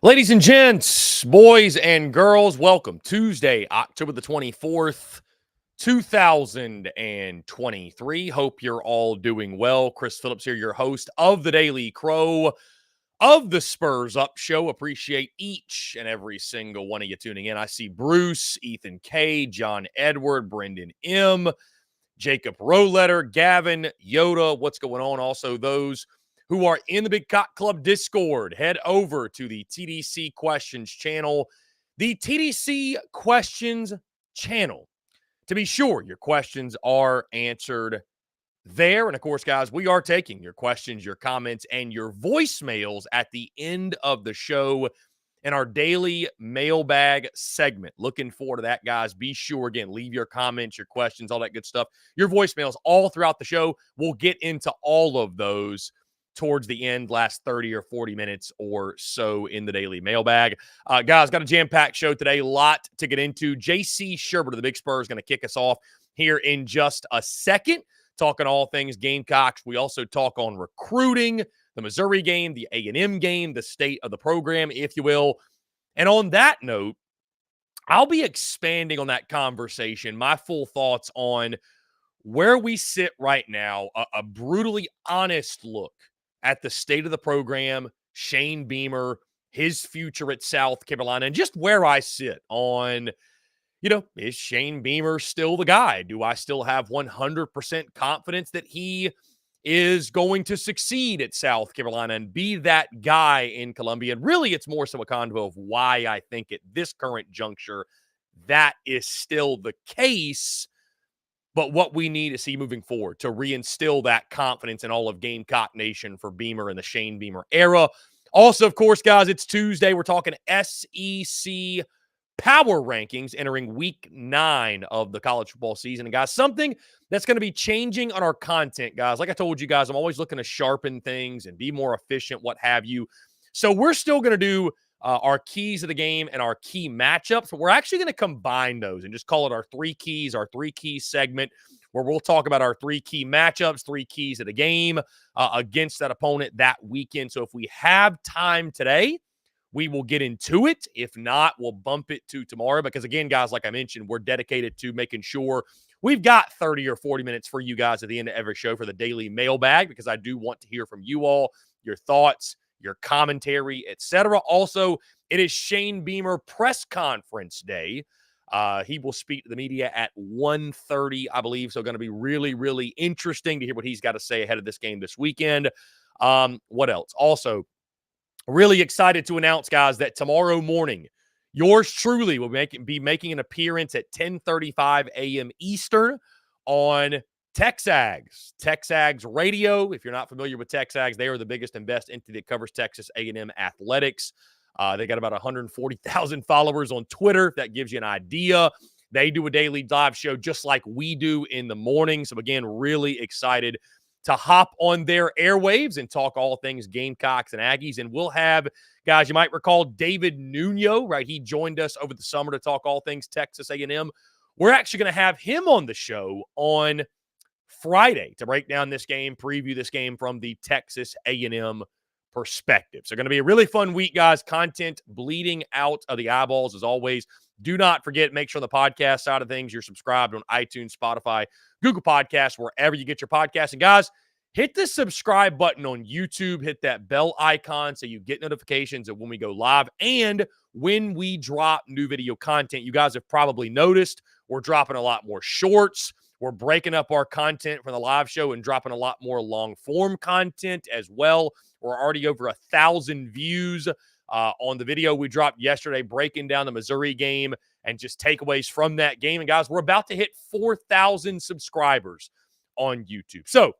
Ladies and gents, boys and girls, welcome. Tuesday, October the 24th, 2023. Hope you're all doing well. Chris Phillips here, your host of the Daily Crow of the Spurs Up Show. Appreciate each and every single one of you tuning in. I see Bruce, Ethan K, John Edward, Brendan M, Jacob Roletter, Gavin, Yoda. What's going on? Also, those who are in the Big Cock Club Discord, head over to the TDC Questions channel. The TDC Questions channel. To be sure, your questions are answered there. And of course, guys, we are taking your questions, your comments, and your voicemails at the end of the show in our daily mailbag segment. Looking forward to that, guys. Be sure, again, leave your comments, your questions, all that good stuff, your voicemails all throughout the show. We'll get into all of those towards the end, last 30 or 40 minutes or so in the daily mailbag. Guys, got a jam-packed show today. A lot to get into. JC Shurburtt of the Big Spur is going to kick us off here in just a second, talking all things Gamecocks. We also talk on recruiting, the Missouri game, the A&M game, the state of the program, if you will. And on that note, I'll be expanding on that conversation, my full thoughts on where we sit right now, a brutally honest look at the state of the program, Shane Beamer, his future at South Carolina, and just where I sit on, is Shane Beamer still the guy? Do I still have 100% confidence that he is going to succeed at South Carolina and be that guy in Columbia? And really, it's more so a convo of why I think at this current juncture that is still the case. But what we need to see moving forward to reinstill that confidence in all of Gamecock Nation for Beamer and the Shane Beamer era. Also, of course, guys, it's Tuesday. We're talking SEC power rankings entering week 9 of the college football season. And, guys, something that's going to be changing on our content, guys. Like I told you guys, I'm always looking to sharpen things and be more efficient, what have you. So we're still going to do our keys of the game and our key matchups, but we're actually going to combine those and just call it our 3 keys, our 3 keys segment, where we'll talk about our 3 key matchups, 3 keys of the game against that opponent that weekend. So if we have time today, we will get into it. If not, we'll bump it to tomorrow because, again, guys, like I mentioned, we're dedicated to making sure we've got 30 or 40 minutes for you guys at the end of every show for the daily mailbag because I do want to hear from you all, your thoughts, your commentary, etc. Also, it is Shane Beamer press conference day. He will speak to the media at 1:30, I believe. So going to be really, really interesting to hear what he's got to say ahead of this game this weekend. What else? Also, really excited to announce, guys, that tomorrow morning, yours truly will be making an appearance at 10:35 a.m. Eastern on Texags Radio. If you're not familiar with Texags, they are the biggest and best entity that covers Texas A&M athletics. They got about 140,000 followers on Twitter. If that gives you an idea. They do a daily live show just like we do in the morning. So, again, really excited to hop on their airwaves and talk all things Gamecocks and Aggies. And we'll have, guys, you might recall David Nuno, right? He joined us over the summer to talk all things Texas A&M. We're actually going to have him on the show on Friday to break down this game, preview this game from the Texas A&M perspective. So going to be a really fun week, guys. Content bleeding out of the eyeballs as always. Do not forget, make sure on the podcast side of things, you're subscribed on iTunes, Spotify, Google Podcasts, wherever you get your podcasts. And guys, hit the subscribe button on YouTube. Hit that bell icon so you get notifications of when we go live and when we drop new video content. You guys have probably noticed we're dropping a lot more shorts. We're breaking up our content from the live show and dropping a lot more long-form content as well. We're already over 1,000 views on the video we dropped yesterday, breaking down the Missouri game and just takeaways from that game. And, guys, we're about to hit 4,000 subscribers on YouTube. So,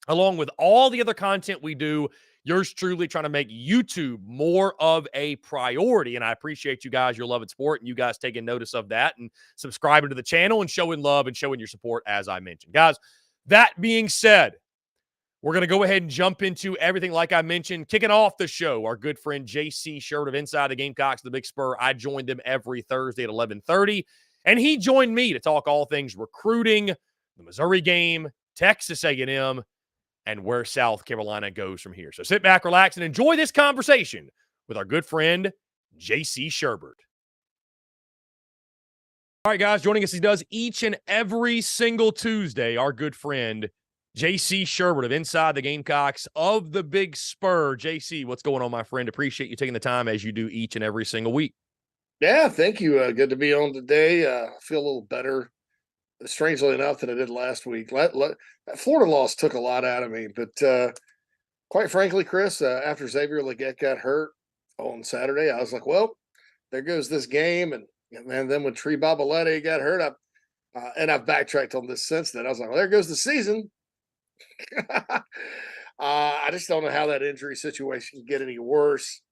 along with all the other content we do, yours truly trying to make YouTube more of a priority. And I appreciate you guys, your love and support, and you guys taking notice of that and subscribing to the channel and showing love and showing your support, as I mentioned. Guys, that being said, we're going to go ahead and jump into everything like I mentioned. Kicking off the show, our good friend JC Shurburtt of Inside the Gamecocks, the Big Spur. I joined him every Thursday at 11:30, and he joined me to talk all things recruiting, the Missouri game, Texas A&M, and where South Carolina goes from here. So sit back, relax, and enjoy this conversation with our good friend, JC Shurburtt. All right, guys, joining us, he does each and every single Tuesday, our good friend, JC Shurburtt of Inside the Gamecocks of the Big Spur. JC, what's going on, my friend? Appreciate you taking the time as you do each and every single week. Yeah, thank you. Good to be on today. I feel a little better, strangely enough, than I did last week. That Florida loss took a lot out of me, but quite frankly, Chris, after Xavier Legette got hurt on Saturday, I was like, well, there goes this game. And then when Tree Babalete got hurt, and I've backtracked on this since then. I was like, well, there goes the season. I just don't know how that injury situation can get any worse.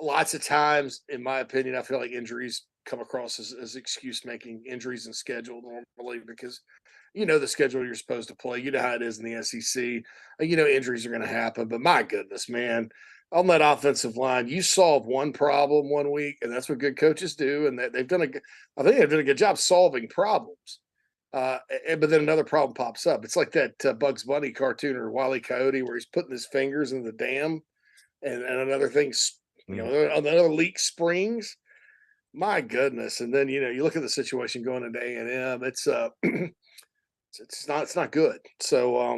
Lots of times, in my opinion, I feel like injuries come across as excuse making injuries and schedule normally because the schedule you're supposed to play. You know how it is in the SEC. Injuries are going to happen. But my goodness, man, on that offensive line, you solve one problem one week, and that's what good coaches do. And they've done I think they've done a good job solving problems. But then another problem pops up. It's like that Bugs Bunny cartoon or Wile E. Coyote where he's putting his fingers in the dam, and another thing's another leak springs. My goodness! And then you look at the situation going into A&M. It's it's not good. So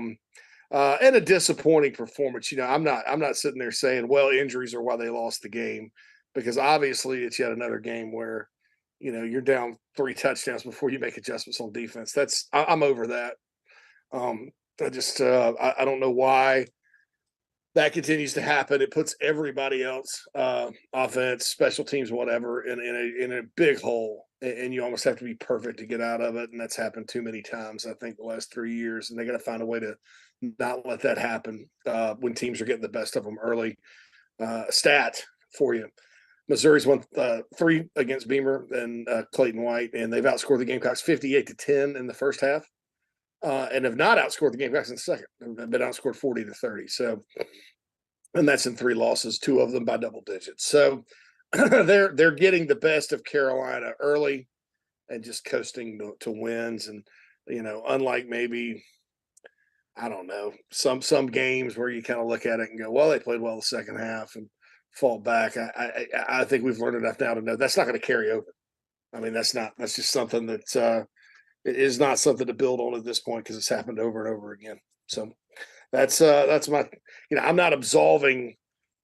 and a disappointing performance. I'm not sitting there saying, well, injuries are why they lost the game, because obviously it's yet another game where you're down 3 touchdowns before you make adjustments on defense. I'm over that. I don't know why that continues to happen. It puts everybody else, offense, special teams, whatever, in a big hole, and you almost have to be perfect to get out of it. And that's happened too many times, I think, the last 3 years. And they got to find a way to not let that happen when teams are getting the best of them early. Stat for you: Missouri's won 3 against Beamer and Clayton White, and they've outscored the Gamecocks 58-10 in the first half, and have not outscored the Gamecocks in the second. They've been outscored 40-30. So, and that's in 3 losses, 2 of them by double digits. So they're getting the best of Carolina early and just coasting to wins. And unlike maybe, I don't know, some games where you kind of look at it and go, well, they played well the second half and fall back. I think we've learned enough now to know that's not going to carry over. I mean, that's just something that it is not something to build on at this point because it's happened over and over again. So that's my, I'm not absolving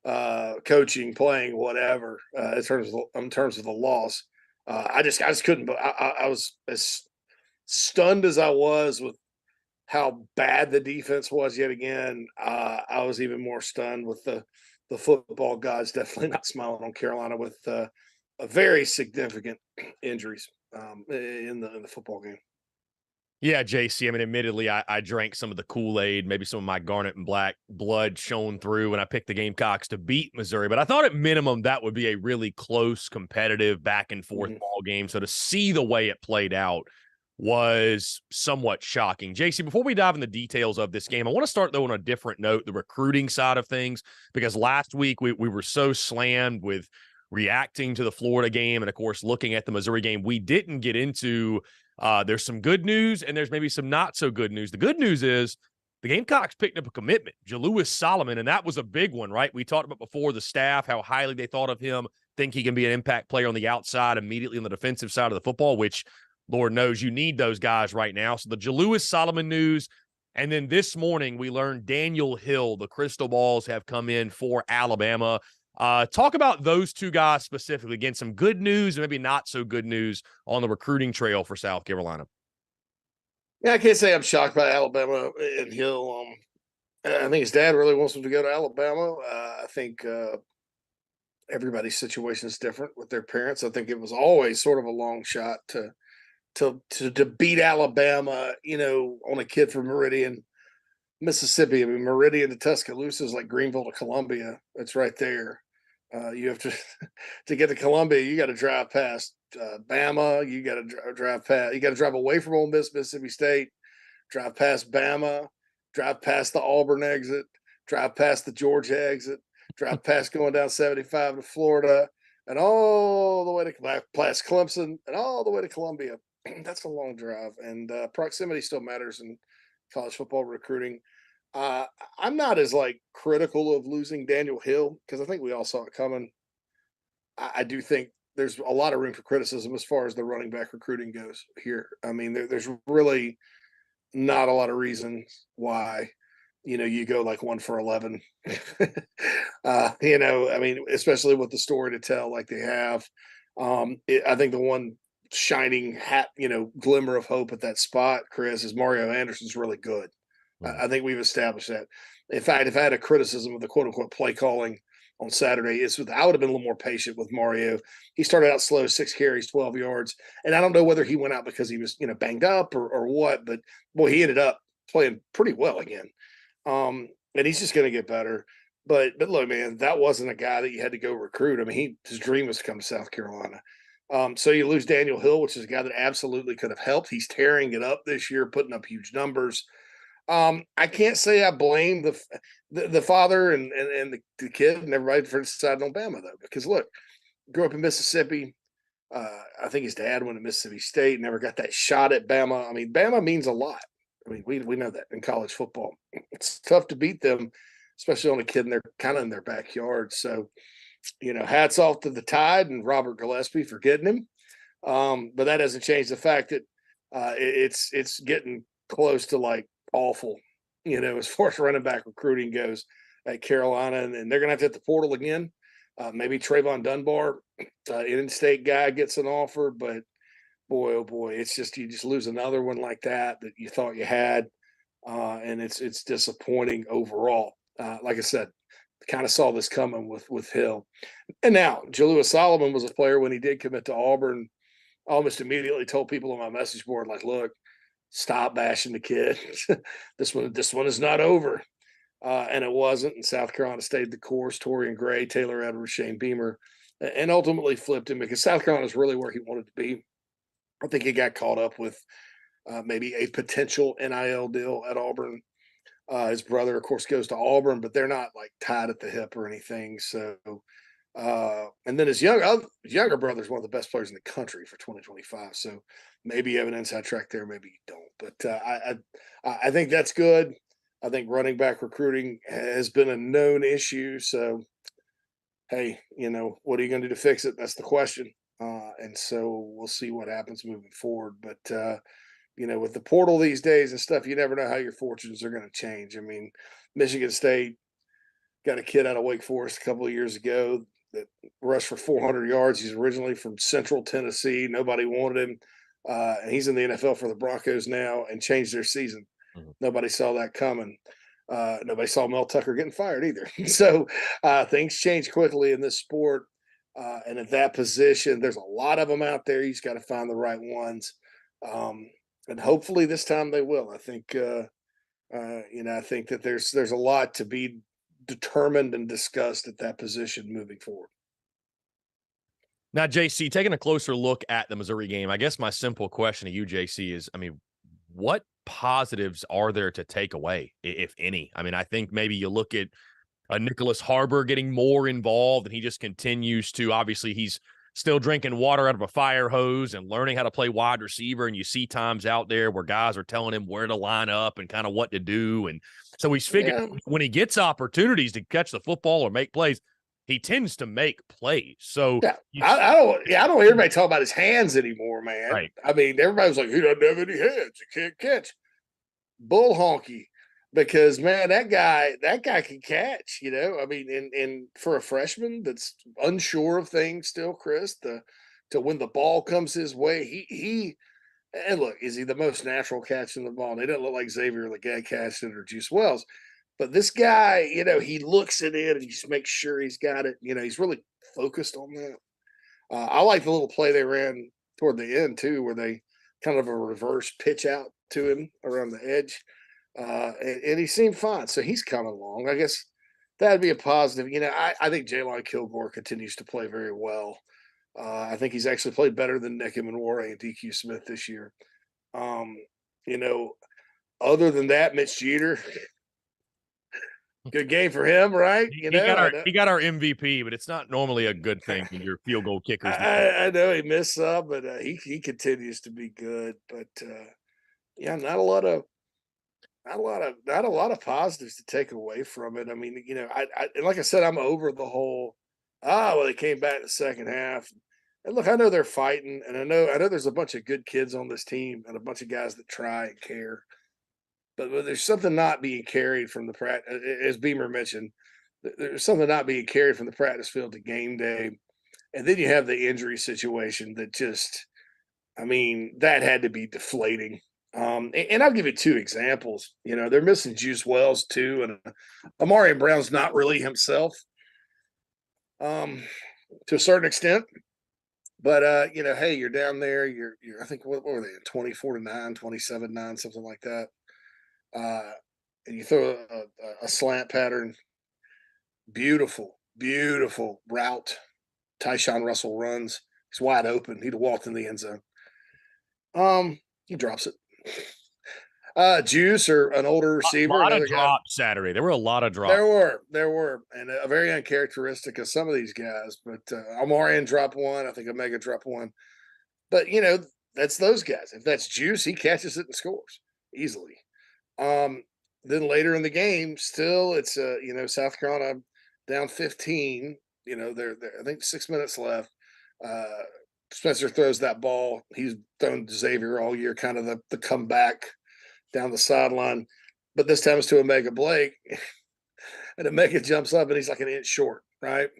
coaching, playing, whatever, in terms of the loss. I just couldn't, but I was as stunned as I was with how bad the defense was yet again. I was even more stunned with the football gods definitely not smiling on Carolina with a very significant injuries in the football game. Yeah, JC. I mean, admittedly, I drank some of the Kool-Aid. Maybe some of my garnet and black blood shone through when I picked the Gamecocks to beat Missouri. But I thought at minimum that would be a really close, competitive, back and forth ball game. So to see the way it played out was somewhat shocking. JC, before we dive in the details of this game, I want to start, though, on a different note, the recruiting side of things, because last week we were so slammed with reacting to the Florida game and, of course, looking at the Missouri game. We didn't get into there's some good news and there's maybe some not so good news. The good news is the Gamecocks picked up a commitment, Jalewis Solomon, and that was a big one, right? We talked about before the staff, how highly they thought of him, think he can be an impact player on the outside, immediately on the defensive side of the football, which Lord knows you need those guys right now. So the Jalewis Solomon news. And then this morning we learned Daniel Hill, the Crystal Balls have come in for Alabama. Talk about those 2 guys specifically. Again, some good news and maybe not so good news on the recruiting trail for South Carolina. Yeah, I can't say I'm shocked by Alabama and Hill. I think his dad really wants him to go to Alabama. I think everybody's situation is different with their parents. I think it was always sort of a long shot to beat Alabama, on a kid from Meridian, Mississippi. I mean, Meridian to Tuscaloosa is like Greenville to Columbia. It's right there. You have to get to Columbia. You got to drive past Bama. You got to drive past. You got to drive away from Ole Miss, Mississippi State. Drive past Bama. Drive past the Auburn exit. Drive past the Georgia exit. Drive past going down 75 to Florida, and all the way to past Clemson, and all the way to Columbia. That's a long drive, and proximity still matters in college football recruiting. I'm not as critical of losing Daniel Hill because I think we all saw it coming. I do think there's a lot of room for criticism as far as the running back recruiting goes here. I mean, there's really not a lot of reasons why, you go like 1 for 11. I mean, especially with the story to tell like they have. I think the one shining glimmer of hope at that spot, Chris, is Mario Anderson's really good. Mhm. I think we've established that. In fact, if I had a criticism of the quote unquote play calling on Saturday, I would have been a little more patient with Mario. He started out slow, 6 carries, 12 yards. And I don't know whether he went out because he was, banged up or what, but boy, he ended up playing pretty well again. And he's just going to get better. But look, man, that wasn't a guy that you had to go recruit. I mean, his dream was to come to South Carolina. So you lose Daniel Hill, which is a guy that absolutely could have helped. He's tearing it up this year, putting up huge numbers. I can't say I blame the father and the kid and everybody for deciding on Bama though, because look, grew up in Mississippi. I think his dad went to Mississippi State, never got that shot at Bama. I mean, Bama means a lot. I mean, we know that in college football. It's tough to beat them, especially on a kid and they're kind of in their backyard. So, hats off to the Tide and Robert Gillespie for getting him. But that doesn't change the fact that it's getting close to like awful, as far as running back recruiting goes at Carolina, and they're going to have to hit the portal again. Maybe Trayvon Dunbar, in-state guy, gets an offer, but boy, oh boy, it's just you just lose another one like that you thought you had, and it's disappointing overall. Like I said, kind of saw this coming with Hill, and now Jalua Solomon was a player when he did commit to Auburn. Almost immediately told people on my message board, like, look, stop bashing the kid. this one is not over. And it wasn't. And South Carolina stayed the course. Torian Gray, Taylor Edwards, Shane Beamer, and ultimately flipped him because South Carolina is really where he wanted to be. I think he got caught up with maybe a potential NIL deal at Auburn. His brother, of course, goes to Auburn, but they're not like tied at the hip or anything. So, and then his younger brother is one of the best players in the country for 2025. So maybe you have an inside track there, maybe you don't. But I think that's good. I think running back recruiting has been a known issue. So, hey, what are you going to do to fix it? That's the question. And so we'll see what happens moving forward. But, with the portal these days and stuff, you never know how your fortunes are going to change. I mean, Michigan State got a kid out of Wake Forest a couple of years ago that rushed for 400 yards. He's originally from Central Tennessee. Nobody wanted him. And he's in the NFL for the Broncos now and changed their season. Mhm. Nobody saw that coming. Nobody saw Mel Tucker getting fired either. So things change quickly in this sport. And at that position, there's a lot of them out there. You just got to find the right ones. And hopefully this time they will. I think that there's a lot to be determined and discussed at that position moving forward. Now, JC, taking a closer look at the Missouri game, I guess my simple question to you, JC, is, I mean, what positives are there to take away, if any? I mean, I think maybe you look at Nicholas Harbor getting more involved, and he just continues to, obviously, he's still drinking water out of a fire hose and learning how to play wide receiver. And you see times out there where guys are telling him where to line up and kind of what to do. And so he's figured Yeah, when he gets opportunities to catch the football or make plays, he tends to make plays. So yeah. you I don't hear anybody talk about his hands anymore, man. right. I mean, everybody was like, he doesn't have any hands. He can't catch. Bull honky. Because man, that guy can catch, I mean, and for a freshman that's unsure of things still, Chris, to when the ball comes his way, he and look, is he the most natural catching the ball? They don't look like Xavier Legay catching it or Juice Wells. But this guy, he looks it in and he just makes sure he's got it. He's really focused on that. I like the little play they ran toward the end too, where they kind of a reverse pitch out to him around the edge, and he seemed fine. So he's coming along. I guess that'd be a positive. I think Jalen Kilgore continues to play very well. I think he's actually played better than Nick Emenware and DQ Smith this year. Um, you know, other than that, Mitch Jeter, good game for him, right? He got I our know. he got our MVP, but it's not normally a good thing when your field goal I, kickers. I know he missed some, but he continues to be good. But yeah, not a lot of positives to take away from it. I mean, and like I said, I'm over the whole Well, they came back in the second half. And look, I know they're fighting, and I know there's a bunch of good kids on this team and a bunch of guys that try and care. But there's something not being carried from the practice, as Beamer mentioned. There's something not being carried from the practice field to game day, and then you have the injury situation that just, I mean, that had to be deflating. And I'll give you two examples. You know, they're missing Juice Wells too, and Amari Brown's not really himself, um, to a certain extent. But you know, hey, you're down there. You're I think what were they, 24-9, 27-9, something like that. Uh, and you throw a slant pattern, beautiful, beautiful route. Tyshawn Russell runs. He's wide open. He'd have walked in the end zone. He drops it. Juice, or an older A receiver, lot of another guy. drops Saturday. There were a lot of drops. There were, and a very uncharacteristic of some of these guys. But Amarian dropped one. I think Omega dropped one. But you know, that's those guys. If that's Juice, he catches it and scores easily. Um, then later in the game, still it's you know, South Carolina down 15. You know, they're I think 6 minutes left. Uh, Spencer throws that ball. He's thrown to Xavier all year, kind of the comeback down the sideline. But this time it's to Omega Blake, and Omega jumps up and he's like an inch short, right?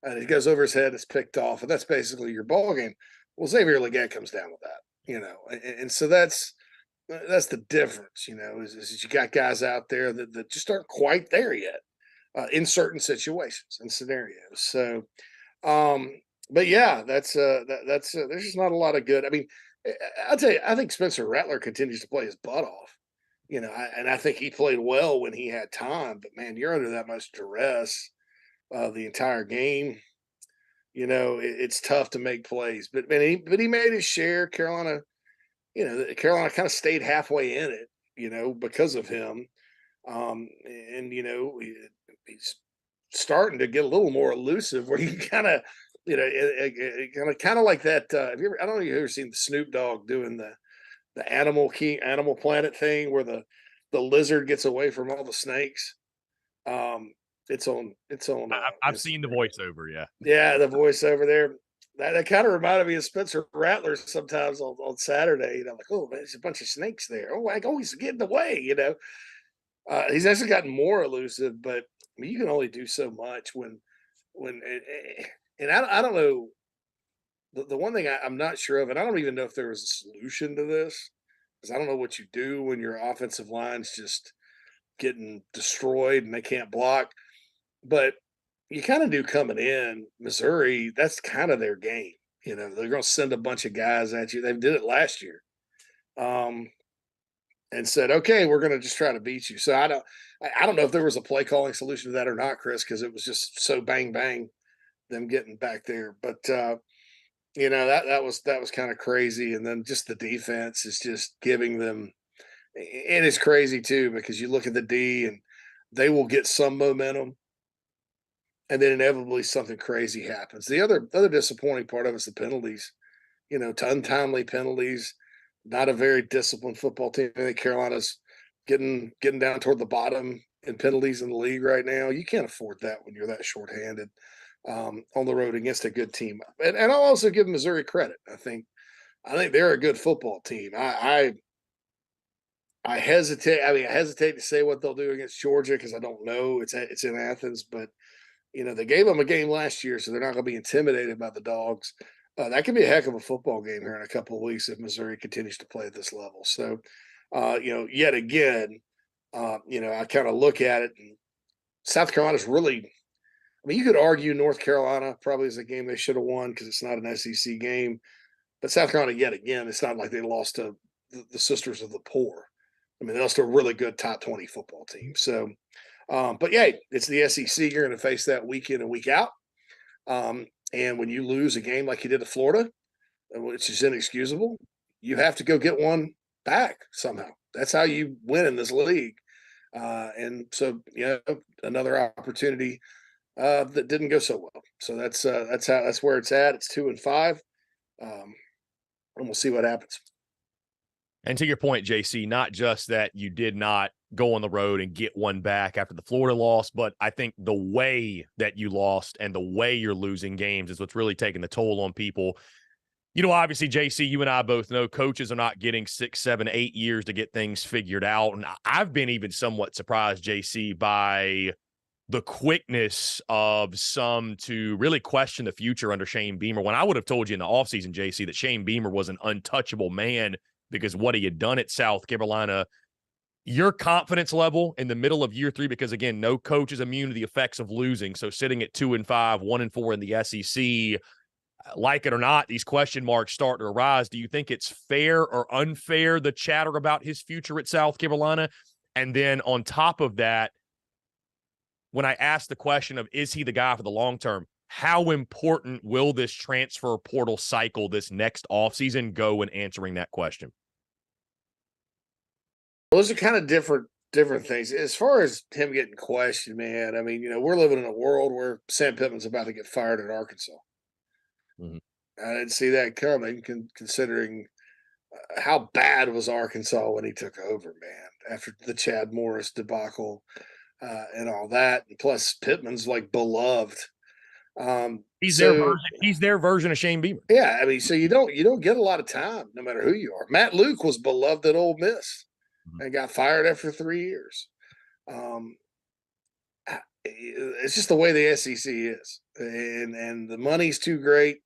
And he goes over his head, it's picked off, and that's basically your ball game. Well, Xavier Legette comes down with that, you know, and so that's the difference, you know, is you got guys out there that just aren't quite there yet, in certain situations and scenarios. So, um, but yeah, that's there's just not a lot of good. I mean, I'll tell you, I think Spencer Rattler continues to play his butt off. You know, and I think he played well when he had time. But man, you're under that much duress the entire game. You know, it's tough to make plays. But man, he made his share. Carolina, you know, Carolina kind of stayed halfway in it. You know, because of him. And you know, he's starting to get a little more elusive, where you kind of, you know, kind of like that. Have you ever? I don't know if you've ever seen the Snoop Dogg doing the Animal Planet thing, where the lizard gets away from all the snakes. Um, it's on I've seen the Instagram. voiceover. Yeah. Yeah, the voiceover there. That kind of reminded me of Spencer Rattler sometimes on Saturday. You know, like, oh man, there's a bunch of snakes there. Oh, like, oh, he's getting away. You know, he's actually gotten more elusive, but I mean, you can only do so much when and I don't know. The one thing I'm not sure of, and I don't even know if there was a solution to this, because I don't know what you do when your offensive line's just getting destroyed and they can't block. But you kind of do coming in Missouri. That's kind of their game. You know, they're going to send a bunch of guys at you. They did it last year, um, and said, "Okay, we're going to just try to beat you." So I don't know if there was a play calling solution to that or not, Chris, because it was just so bang bang them getting back there. But you know, that was kind of crazy. And then just the defense is just giving them. It is crazy too, because you look at the D and they will get some momentum, and then inevitably something crazy happens. The other disappointing part of it is the penalties. You know, to untimely penalties. Not a very disciplined football team. I think Carolina's getting down toward the bottom in penalties in the league right now. You can't afford that when you're that shorthanded, on the road against a good team. And I'll also give Missouri credit. I think they're a good football team. I hesitate. I mean, I hesitate to say what they'll do against Georgia because I don't know. It's in Athens, but you know, they gave them a game last year, so they're not going to be intimidated by the dogs. That could be a heck of a football game here in a couple of weeks if Missouri continues to play at this level. So, you know, yet again, you know, I kind of look at it, and South Carolina's really. I mean, you could argue North Carolina probably is a game they should have won because it's not an SEC game. But South Carolina, yet again, it's not like they lost to the Sisters of the Poor. I mean, they lost to a really good top 20 football team. So, but yeah, it's the SEC. You're going to face that week in and week out. And when you lose a game like you did to Florida, which is inexcusable, you have to go get one back somehow. That's how you win in this league. And so, you know, another opportunity that didn't go so well. So that's where it's at. It's 2-5, and we'll see what happens. And to your point, JC, not just that you did not go on the road and get one back after the Florida loss. But I think the way that you lost and the way you're losing games is what's really taking the toll on people. Obviously, JC, you and I both know coaches are not getting 6, 7, 8 years to get things figured out. And I've been even somewhat surprised, JC, by the quickness of some to really question the future under Shane Beamer. When I would have told you in the offseason, JC, that Shane Beamer was an untouchable man because what he had done at South Carolina, your confidence level in the middle of year 3, because again, no coach is immune to the effects of losing. So sitting at 2-5, 1-4 in the SEC, like it or not, these question marks start to arise. Do you think it's fair or unfair, the chatter about his future at South Carolina? And then on top of that, when I asked the question of, is he the guy for the long term, how important will this transfer portal cycle this next offseason go in answering that question? Those are kind of different things. As far as him getting questioned, man, I mean, we're living in a world where Sam Pittman's about to get fired at Arkansas. Mhm. I didn't see that coming, considering how bad was Arkansas when he took over, man, after the Chad Morris debacle and all that. And plus, Pittman's like beloved. He's So their version of Shane Beamer. yeah, I mean, so you don't get a lot of time, no matter who you are. Matt Luke was beloved at Ole Miss and got fired after 3 years. Um, it's just the way the SEC is, and the money's too great,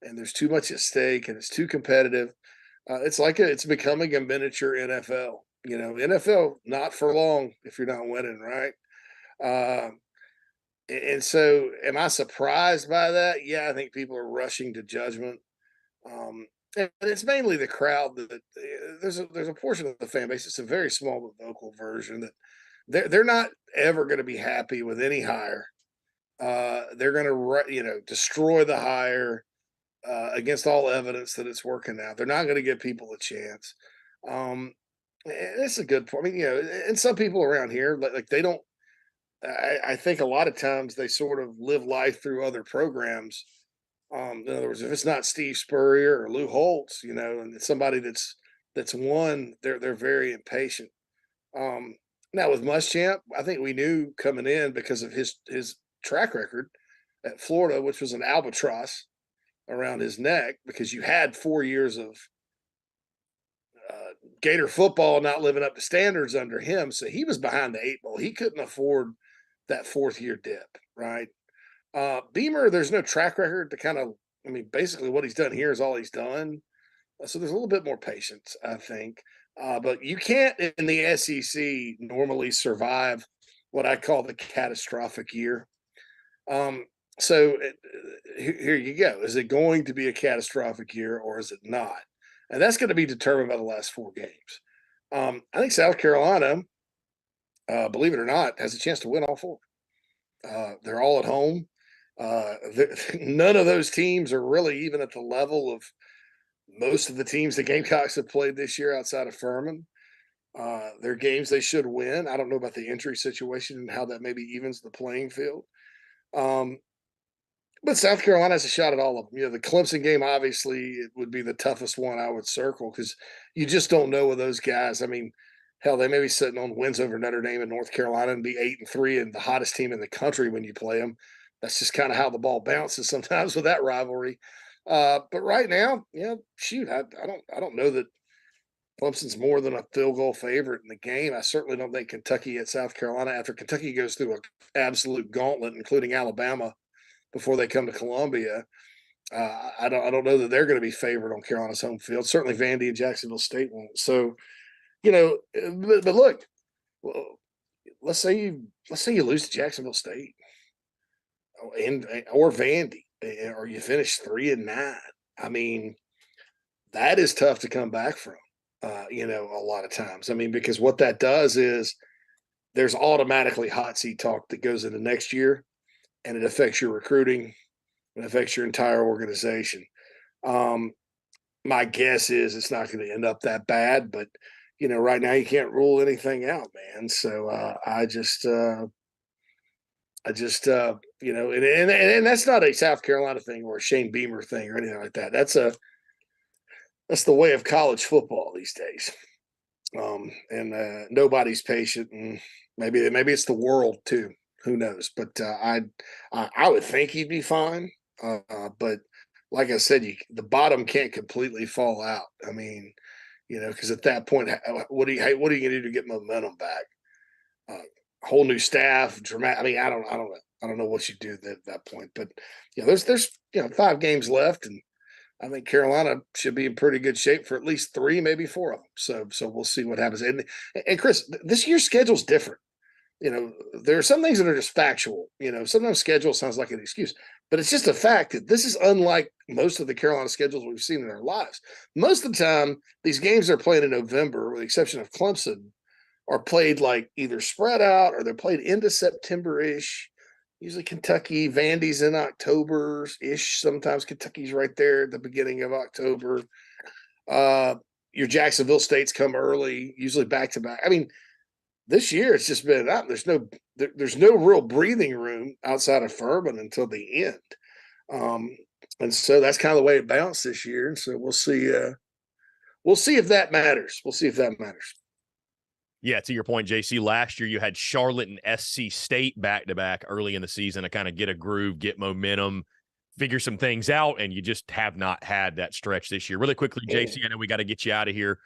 and there's too much at stake, and it's too competitive. It's becoming a miniature NFL. NFL not for long if you're not winning, right? And so, am I surprised by that? Yeah, I think people are rushing to judgment. And it's mainly the crowd that there's a portion of the fan base. It's a very small but vocal version that they're not ever going to be happy with any hire. They're going to destroy the hire against all evidence that it's working out. They're not going to give people a chance. Um, and it's a good point. I mean, and some people around here like they don't. I think a lot of times they sort of live life through other programs. In other words, if it's not Steve Spurrier or Lou Holtz, and it's somebody that's won, they're very impatient. Um, Now with Muschamp, I think we knew coming in because of his track record at Florida, which was an albatross around his neck, because you had 4 years of Gator football not living up to standards under him, so he was behind the 8 ball. He couldn't afford that 4th-year dip, right? Beamer, there's no track record to kind of. I mean, basically, what he's done here is all he's done. So there's a little bit more patience, I think. But you can't in the SEC normally survive what I call the catastrophic year. Um, here you go. Is it going to be a catastrophic year or is it not? And that's going to be determined by the last 4 games. I think South Carolina, believe it or not, has a chance to win all 4. They're all at home. None of those teams are really even at the level of most of the teams the Gamecocks have played this year outside of Furman. They're games they should win. I don't know about the injury situation and how that maybe evens the playing field. But South Carolina has a shot at all of them. The Clemson game, obviously, it would be the toughest one I would circle because you just don't know with those guys. I mean, hell, they may be sitting on wins over Notre Dame and North Carolina and be 8-3 and the hottest team in the country when you play them. That's just kind of how the ball bounces sometimes with that rivalry. But right now, shoot, I don't know that Clemson's more than a field goal favorite in the game. I certainly don't think Kentucky at South Carolina, after Kentucky goes through an absolute gauntlet, including Alabama, before they come to Columbia. I don't know that they're going to be favored on Carolina's home field. Certainly, Vandy and Jacksonville State won't. So, but look, well, let's say you lose to Jacksonville State or Vandy, or you finish 3-9. I mean, that is tough to come back from. A lot of times. I mean, because what that does is there's automatically hot seat talk that goes into next year, and it affects your recruiting, it affects your entire organization. My guess is it's not going to end up that bad, but right now you can't rule anything out, man. So and that's not a South Carolina thing or a Shane Beamer thing or anything like that. That's the way of college football these days. And nobody's patient, and maybe it's the world too. Who knows? But I would think he'd be fine. But like I said, the bottom can't completely fall out. I mean, because at that point, what are you going to do to get momentum back? Whole new staff, dramatic. I mean, I don't know. I don't know what you do at that point. But there's 5 games left, and I think Carolina should be in pretty good shape for at least 3, maybe 4 of them. So we'll see what happens. And Chris, this year's schedule's different. There are some things that are just factual. Sometimes schedule sounds like an excuse, but it's just a fact that this is unlike most of the Carolina schedules we've seen in our lives. Most of the time, these games they're playing in November, with the exception of Clemson, are played like either spread out or they're played into September-ish. Usually Kentucky, Vandy's in October-ish. Sometimes Kentucky's right there at the beginning of October. Your Jacksonville States come early, usually back to back. I mean, this year it's just been out. There's no real breathing room outside of Furman until the end. And so that's kind of the way it bounced this year. And so we'll see. We'll see if that matters. Yeah, to your point, JC, last year you had Charlotte and SC State back-to-back early in the season to kind of get a groove, get momentum, figure some things out, and you just have not had that stretch this year. Really quickly, JC, I know we got to get you out of here.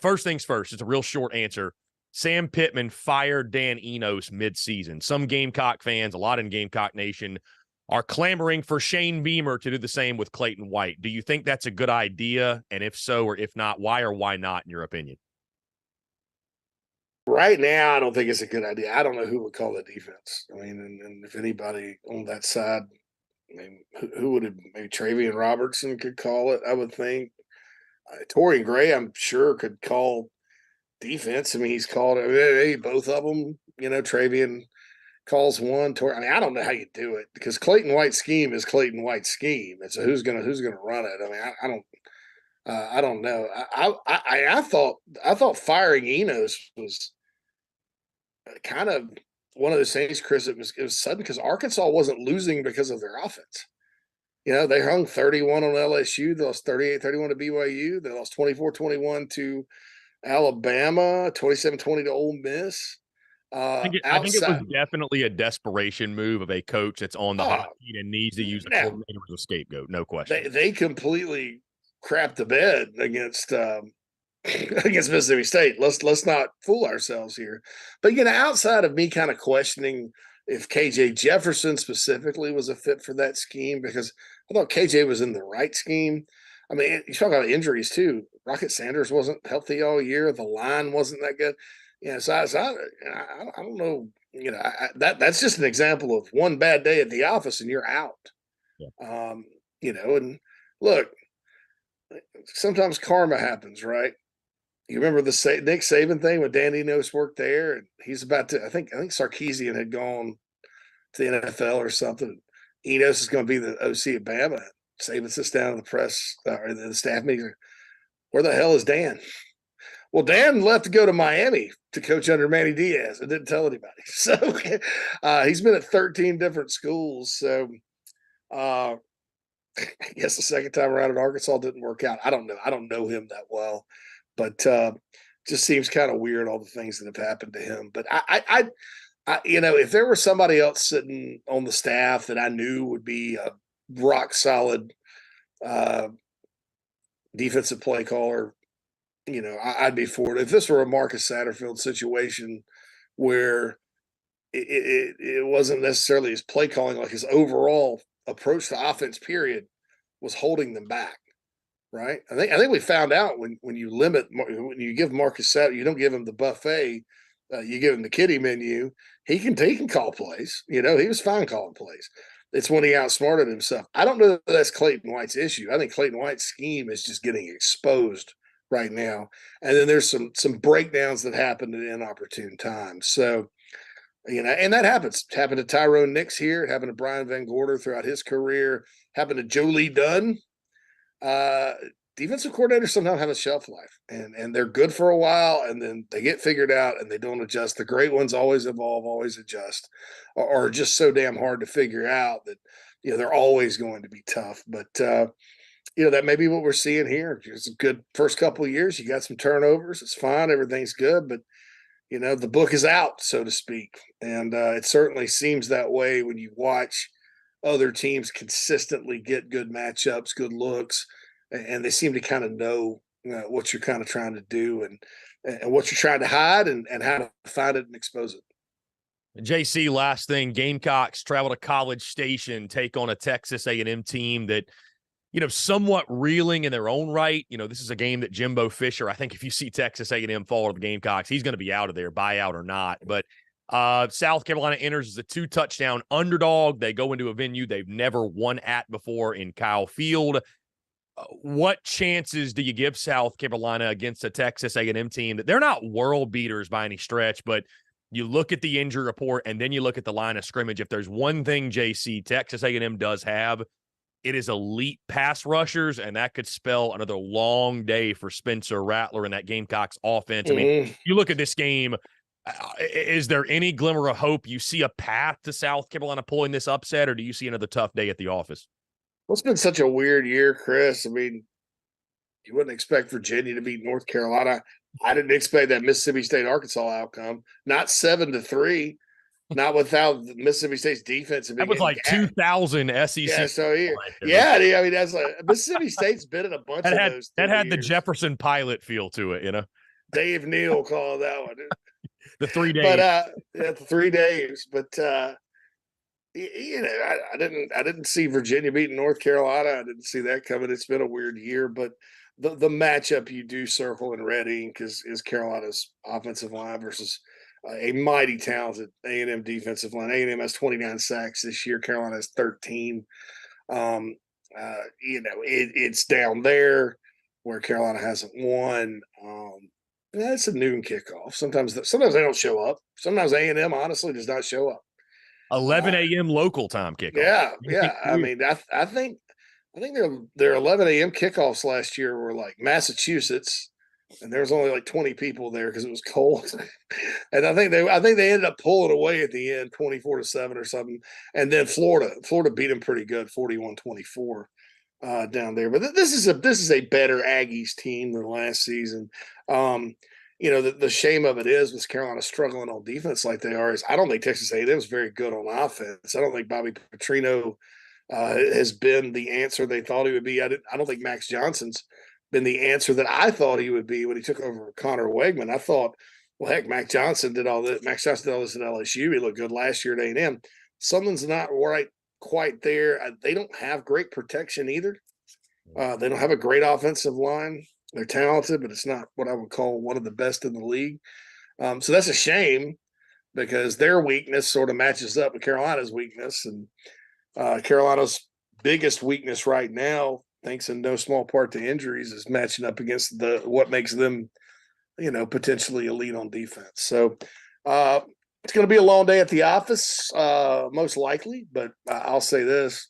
First things first, it's a real short answer. Sam Pittman fired Dan Enos midseason. Some Gamecock fans, a lot in Gamecock Nation, are clamoring for Shane Beamer to do the same with Clayton White. Do you think that's a good idea? And if so, or if not, why or why not, in your opinion? Right now, I don't think it's a good idea. I don't know who would call the defense. I mean, and if anybody on that side, I mean, who would have, maybe Travian Robertson could call it, I would think. Torian Gray, I'm sure, could call defense. I mean, he's called both of them. Travian calls one. I mean, I don't know how you do it because Clayton White's scheme is Clayton White's scheme, and so who's gonna run it? I mean, I don't know. I thought firing Enos was kind of one of those things, Chris. It was sudden because Arkansas wasn't losing because of their offense. They hung 31 on LSU. They lost 38-31 to BYU. They lost 24-21 to Alabama, 27-20 to Ole Miss. I think it was definitely a desperation move of a coach that's on the hot seat and needs to use a coordinator as a scapegoat. No question. They completely crapped the bed against against Mississippi State. Let's not fool ourselves here. But outside of me kind of questioning if KJ Jefferson specifically was a fit for that scheme, because I thought KJ was in the right scheme. I mean, you talk about injuries too. Rocket Sanders wasn't healthy all year. The line wasn't that good. So I don't know. That's just an example of one bad day at the office and you're out. Yeah. And look, sometimes karma happens, right? You remember the Nick Saban thing when Dan Enos worked there, and he's about to. I think Sarkisian had gone to the NFL or something. Enos is going to be the OC at Bama. Saban sits down in the press or the staff meeting. Where the hell is Dan? Well, Dan left to go to Miami to coach under Manny Diaz and didn't tell anybody. So he's been at 13 different schools. So I guess the second time around at Arkansas didn't work out. I don't know. I don't know him that well, but just seems kind of weird, all the things that have happened to him. But I if there were somebody else sitting on the staff that I knew would be a rock solid defensive play caller, I'd be for it. If this were a Marcus Satterfield situation where it wasn't necessarily his play calling, like his overall approach to offense, period, was holding them back. Right. I think we found out when you give Marcus Satter, you don't give him the buffet, you give him the kiddie menu. He can call plays. He was fine calling plays. It's when he outsmarted himself. I don't know that that's Clayton White's issue. I think Clayton White's scheme is just getting exposed right now. And then there's some breakdowns that happen at inopportune times. So, and that happens. It happened to Tyrone Nix here. It happened to Brian Van Gorder throughout his career. Happened to Joe Lee Dunn. Defensive coordinators sometimes have a shelf life, and they're good for a while, and then they get figured out and they don't adjust. The great ones always evolve, always adjust, or are just so damn hard to figure out that they're always going to be tough. But that may be what we're seeing here. It's a good first couple of years. You got some turnovers. It's fine. Everything's good. But, the book is out, so to speak. And it certainly seems that way when you watch other teams consistently get good matchups, good looks, and they seem to kind of know what you're kind of trying to do and what you're trying to hide and how to find it and expose it. JC, last thing, Gamecocks travel to College Station, take on a Texas A&M team that, somewhat reeling in their own right. This is a game that Jimbo Fisher, I think if you see Texas A&M fall to the Gamecocks, he's going to be out of there, buyout or not. But South Carolina enters as a 2-touchdown underdog. They go into a venue they've never won at before in Kyle Field. What chances do you give South Carolina against a Texas A&M team that they're not world beaters by any stretch, but you look at the injury report and then you look at the line of scrimmage. If there's one thing, JC, Texas A&M does have, it is elite pass rushers, and that could spell another long day for Spencer Rattler and that Gamecocks offense. I mean, you look at this game, is there any glimmer of hope? You see a path to South Carolina pulling this upset, or do you see another tough day at the office? Well, it's been such a weird year, Chris. I mean, you wouldn't expect Virginia to beat North Carolina. I didn't expect that Mississippi State Arkansas outcome. Not 7-3, not without Mississippi State's defense. That was like 2000 SEC. Yeah, so I mean, that's like Mississippi State's been in a bunch of those. That had years. The Jefferson Pilot feel to it, Dave Neal called that one. The 3 days. But the 3 days. But I didn't see Virginia beating North Carolina. I didn't see that coming. It's been a weird year, but the matchup you do circle and ready because is Carolina's offensive line versus a mighty talented A&M defensive line. A&M has 29 sacks this year. Carolina has 13. It's down there where Carolina hasn't won. It's a noon kickoff. Sometimes they don't show up. Sometimes A&M honestly does not show up. 11 a.m. local time kickoff. Yeah. I mean, I think their 11 a.m. kickoffs last year were like Massachusetts, and there was only like 20 people there because it was cold. And I think they ended up pulling away at the end, 24-7 or something. And then Florida beat them pretty good, 41-24 down there. But this is a better Aggies team than last season. The shame of it is with Carolina struggling on defense like they are is I don't think Texas A&M is very good on offense. I don't think Bobby Petrino has been the answer they thought he would be. I don't think Max Johnson's been the answer that I thought he would be when he took over Connor Wegman. I thought, well, heck, Max Johnson did all this at LSU. He looked good last year at A&M. Something's not right quite there. They don't have great protection either. They don't have a great offensive line. They're talented, but it's not what I would call one of the best in the league. So that's a shame because their weakness sort of matches up with Carolina's weakness. And Carolina's biggest weakness right now, thanks in no small part to injuries, is matching up against what makes them, potentially elite on defense. So it's going to be a long day at the office, most likely. But I'll say this,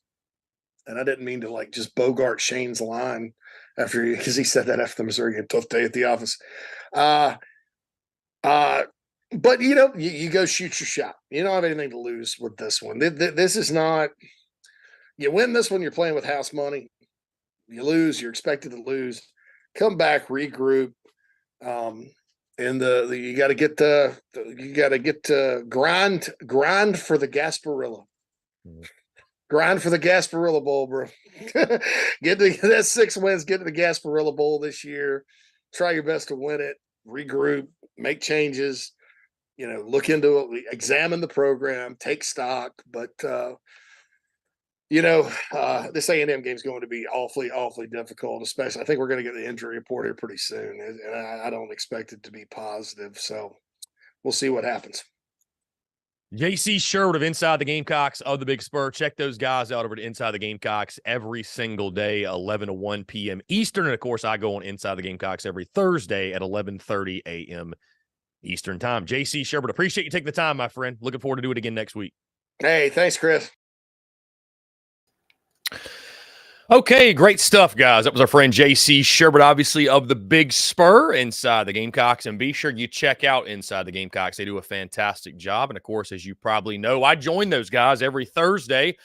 and I didn't mean to just Bogart Shane's line because he said that after the Missouri game, tough day at the office. But you go shoot your shot. You don't have anything to lose with this one. This is not. You win this one, you're playing with house money. You lose, you're expected to lose. Come back, regroup, and you got to get grind for the Gasparilla. Grind for the Gasparilla Bowl, bro. Get that 6 wins. Get to the Gasparilla Bowl this year. Try your best to win it. Regroup, make changes. Look into it. Examine the program. Take stock. But this A&M game is going to be awfully, awfully difficult. Especially, I think we're going to get the injury report here pretty soon, and I don't expect it to be positive. So we'll see what happens. JC Shurburtt of Inside the Gamecocks of the Big Spur. Check those guys out over to Inside the Gamecocks every single day, 11 to 1 p.m. Eastern. And, of course, I go on Inside the Gamecocks every Thursday at 11:30 a.m. Eastern time. JC Shurburtt, appreciate you taking the time, my friend. Looking forward to do it again next week. Hey, thanks, Chris. Okay, great stuff, guys. That was our friend JC Shurburtt, obviously, of the Big Spur, Inside the Gamecocks. And be sure you check out Inside the Gamecocks. They do a fantastic job. And, of course, as you probably know, I join those guys every Thursday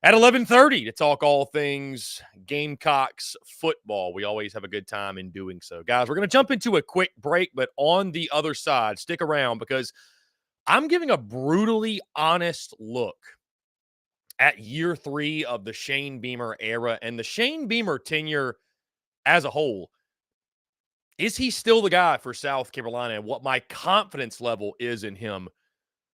At 11:30 to talk all things Gamecocks football. We always have a good time in doing so. Guys, we're going to jump into a quick break, but on the other side, stick around because I'm giving a brutally honest look at year 3 of the Shane Beamer era and the Shane Beamer tenure as a whole. Is he still the guy for South Carolina, and what my confidence level is in him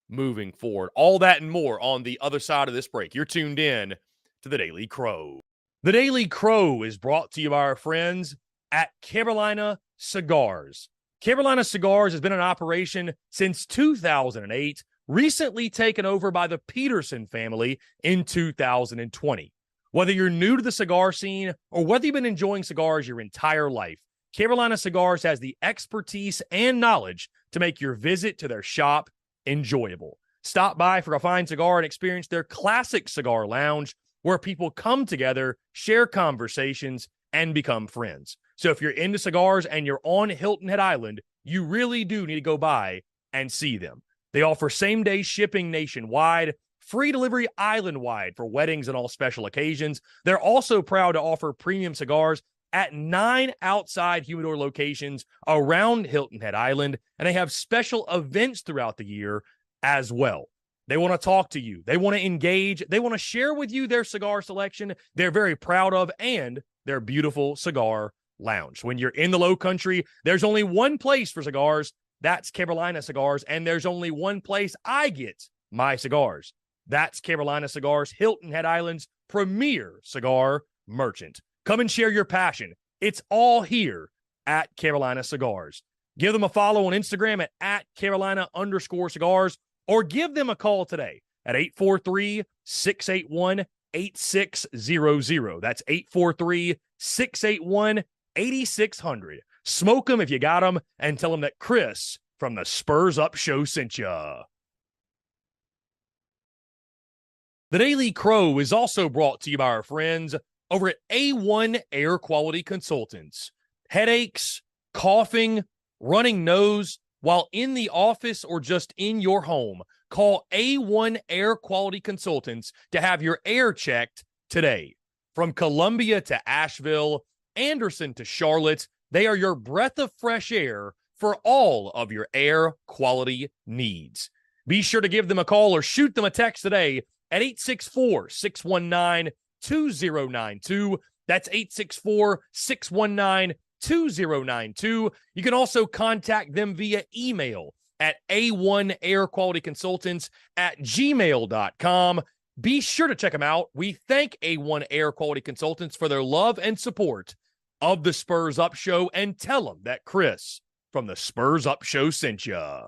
moving forward? All that and more on the other side of this break. You're tuned in to the Daily Crow. The Daily Crow is brought to you by our friends at Carolina Cigars. Carolina Cigars has been in operation since 2008, recently taken over by the Peterson family in 2020. Whether you're new to the cigar scene or whether you've been enjoying cigars your entire life, Carolina Cigars has the expertise and knowledge to make your visit to their shop enjoyable. Stop by for a fine cigar and experience their classic cigar lounge where people come together, share conversations, and become friends. So if you're into cigars and you're on Hilton Head Island, you really do need to go by and see them. They offer same-day shipping nationwide, free delivery island-wide for weddings and all special occasions. They're also proud to offer premium cigars at 9 outside humidor locations around Hilton Head Island, and they have special events throughout the year as well. They want to talk to you. They want to engage. They want to share with you their cigar selection they're very proud of and their beautiful cigar lounge. When you're in the Low Country, there's only one place for cigars. That's Carolina Cigars, and there's only one place I get my cigars. That's Carolina Cigars, Hilton Head Island's premier cigar merchant. Come and share your passion. It's all here at Carolina Cigars. Give them a follow on Instagram at Carolina_cigars, or give them a call today at 843-681-8600. That's 843-681-8600. Smoke them if you got them, and tell them that Chris from the Spurs Up Show sent ya. The Daily Crow is also brought to you by our friends over at A1 Air Quality Consultants. Headaches, coughing, running nose while in the office or just in your home, call A1 Air Quality Consultants to have your air checked today. From Columbia to Asheville, Anderson to Charlotte, they are your breath of fresh air for all of your air quality needs. Be sure to give them a call or shoot them a text today at 864-619-2092. That's 864-619-2092. You can also contact them via email at a1airqualityconsultants@gmail.com. Be sure to check them out. We thank A1 Air Quality Consultants for their love and support of the Spurs Up Show, and tell them that Chris from the Spurs Up Show sent ya.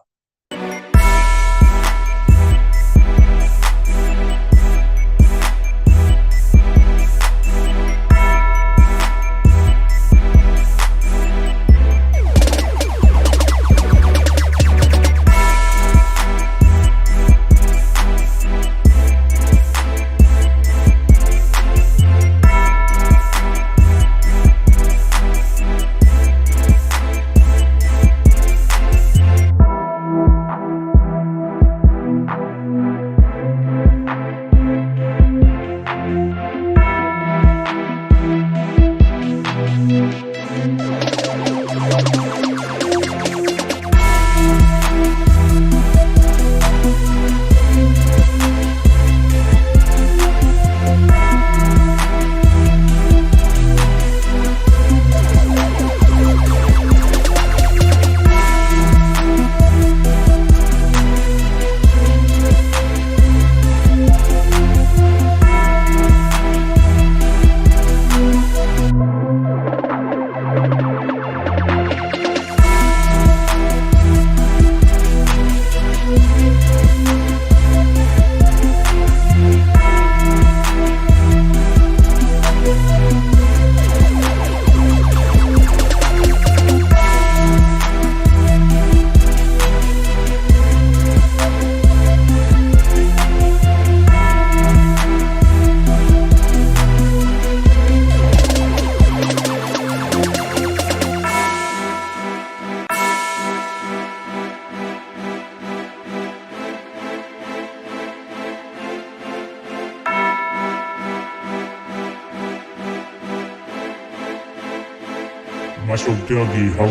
That's your Dougie, ho.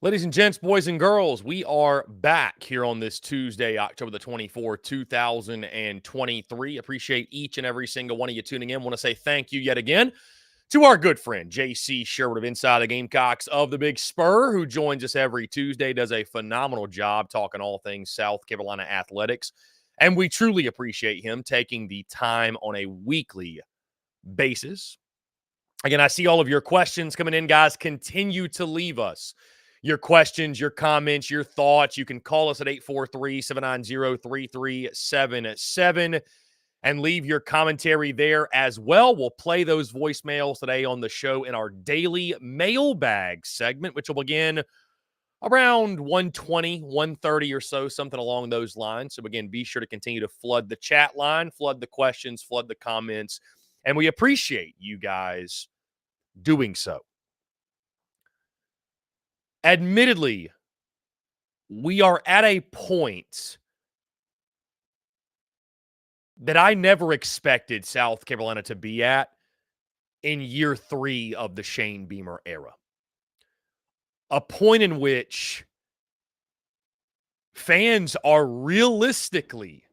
Ladies and gents, boys and girls, we are back here on this Tuesday, October the 24th, 2023. Appreciate each and every single one of you tuning in. Want to say thank you yet again to our good friend, JC Shurburtt of Inside the Gamecocks of the Big Spur, who joins us every Tuesday, does a phenomenal job talking all things South Carolina athletics. And we truly appreciate him taking the time on a weekly basis. Again, I see all of your questions coming in, guys. Continue to leave us your questions, your comments, your thoughts. You can call us at 843-790-3377 and leave your commentary there as well. We'll play those voicemails today on the show in our daily mailbag segment, which will begin around 1:20, 1:30 or so, something along those lines. So again, be sure to continue to flood the chat line, flood the questions, flood the comments, and we appreciate you guys doing so. Admittedly, we are at a point that I never expected South Carolina to be at in year 3 of the Shane Beamer era. A point in which fans are realistically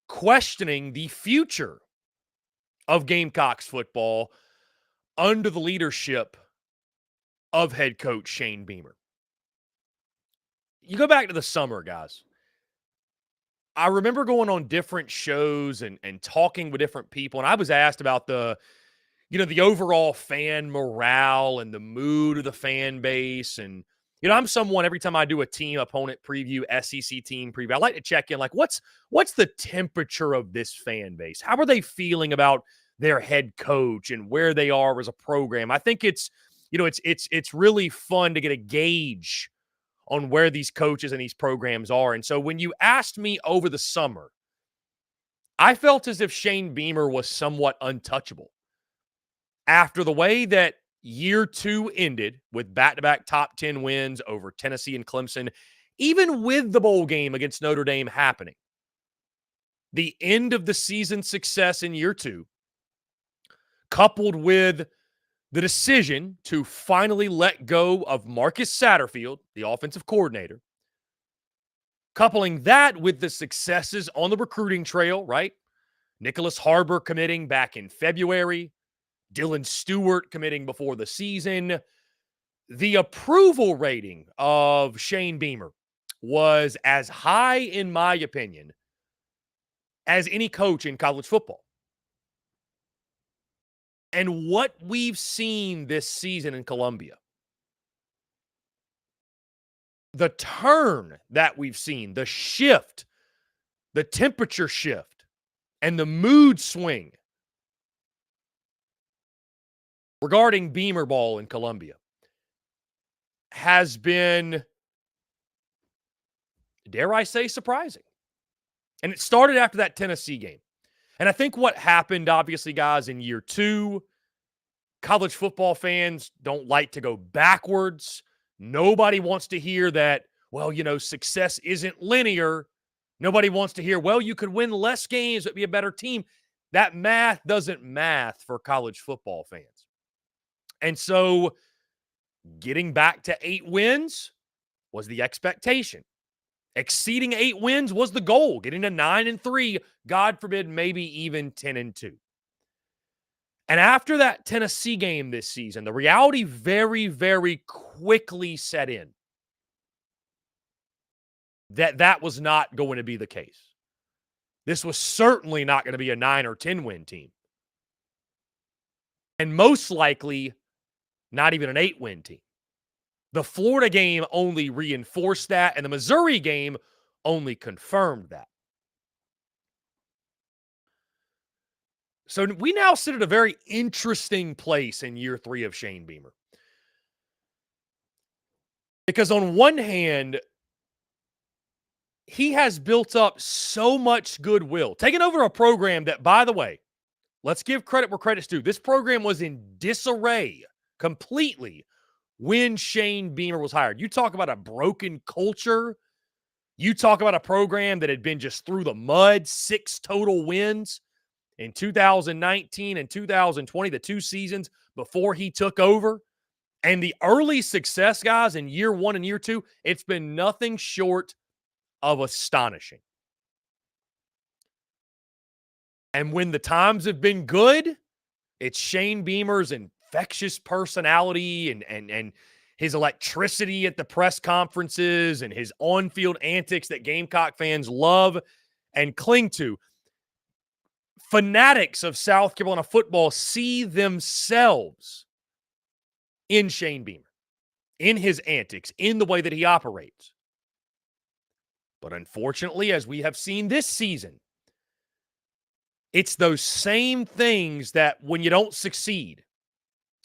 questioning the future of Gamecocks football under the leadership of head coach Shane Beamer. You go back to the summer, guys. I remember going on different shows and talking with different people, and I was asked about the overall fan morale and the mood of the fan base. And, I'm someone, every time I do a team opponent preview, SEC team preview, I like to check in, like, what's the temperature of this fan base? How are they feeling about their head coach and where they are as a program? I think it's really fun to get a gauge on where these coaches and these programs are. And so when you asked me over the summer, I felt as if Shane Beamer was somewhat untouchable. After the way that year 2 ended with back-to-back top 10 wins over Tennessee and Clemson, even with the bowl game against Notre Dame happening, the end of the season success in year 2, coupled with the decision to finally let go of Marcus Satterfield, the offensive coordinator, coupling that with the successes on the recruiting trail, right? Nicholas Harbor committing back in February, Dylan Stewart committing before the season. The approval rating of Shane Beamer was as high, in my opinion, as any coach in college football. And what we've seen this season in Columbia, the turn that we've seen, the shift, the temperature shift, and the mood swing regarding Beamer ball in Columbia has been, dare I say, surprising. And it started after that Tennessee game. And I think what happened, obviously, guys, in year 2, college football fans don't like to go backwards. Nobody wants to hear that, well, success isn't linear. Nobody wants to hear, well, you could win less games, but be a better team. That math doesn't math for college football fans. And so getting back to 8 wins was the expectation. Exceeding 8 wins was the goal. Getting to 9-3, God forbid, maybe even 10-2. And after that Tennessee game this season, the reality very, very quickly set in that was not going to be the case. This was certainly not going to be a 9 or 10 win team. And most likely, not even an 8-win team. The Florida game only reinforced that, and the Missouri game only confirmed that. So we now sit at a very interesting place in year 3 of Shane Beamer. Because on one hand, he has built up so much goodwill, taking over a program that, by the way, let's give credit where credit's due. This program was in disarray completely when Shane Beamer was hired. You talk about a broken culture. You talk about a program that had been just through the mud, 6 total wins in 2019 and 2020, the 2 seasons before he took over. And the early success, guys, in year 1 and year 2, it's been nothing short of astonishing. And when the times have been good, it's Shane Beamer's infectious personality and his electricity at the press conferences and his on-field antics that Gamecock fans love and cling to. Fanatics of South Carolina football see themselves in Shane Beamer, in his antics, in the way that he operates. But unfortunately, as we have seen this season, it's those same things that when you don't succeed,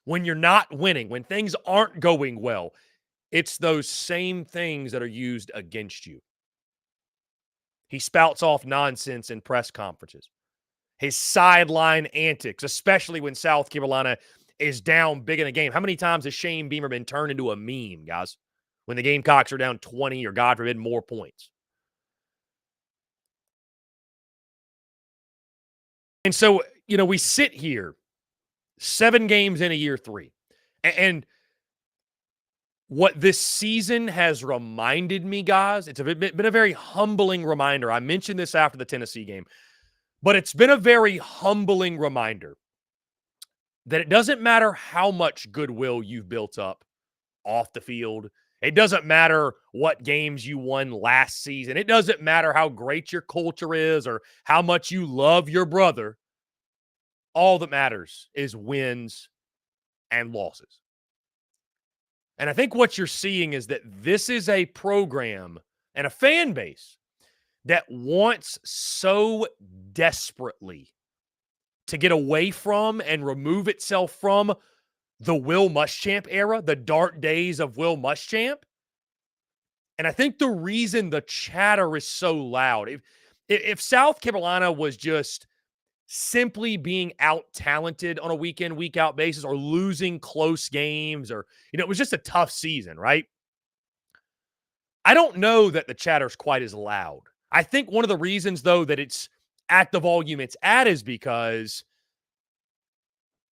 when you're not winning, when things aren't going well, it's those same things that are used against you. He spouts off nonsense in press conferences. His sideline antics, especially when South Carolina is down big in a game. How many times has Shane Beamer been turned into a meme, guys, when the Gamecocks are down 20 or, God forbid, more points? And so, we sit here 7 games in a year 3. And what this season has reminded me, guys, it's been a very humbling reminder. I mentioned this after the Tennessee game, but it's been a very humbling reminder that it doesn't matter how much goodwill you've built up off the field. It doesn't matter what games you won last season. It doesn't matter how great your culture is or how much you love your brother. All that matters is wins and losses. And I think what you're seeing is that this is a program and a fan base that wants so desperately to get away from and remove itself from the Will Muschamp era, the dark days of Will Muschamp. And I think the reason the chatter is so loud, if South Carolina was just simply being out-talented on a week-in, week-out basis or losing close games or, it was just a tough season, right? I don't know that the chatter's quite as loud. I think one of the reasons, though, that it's at the volume it's at is because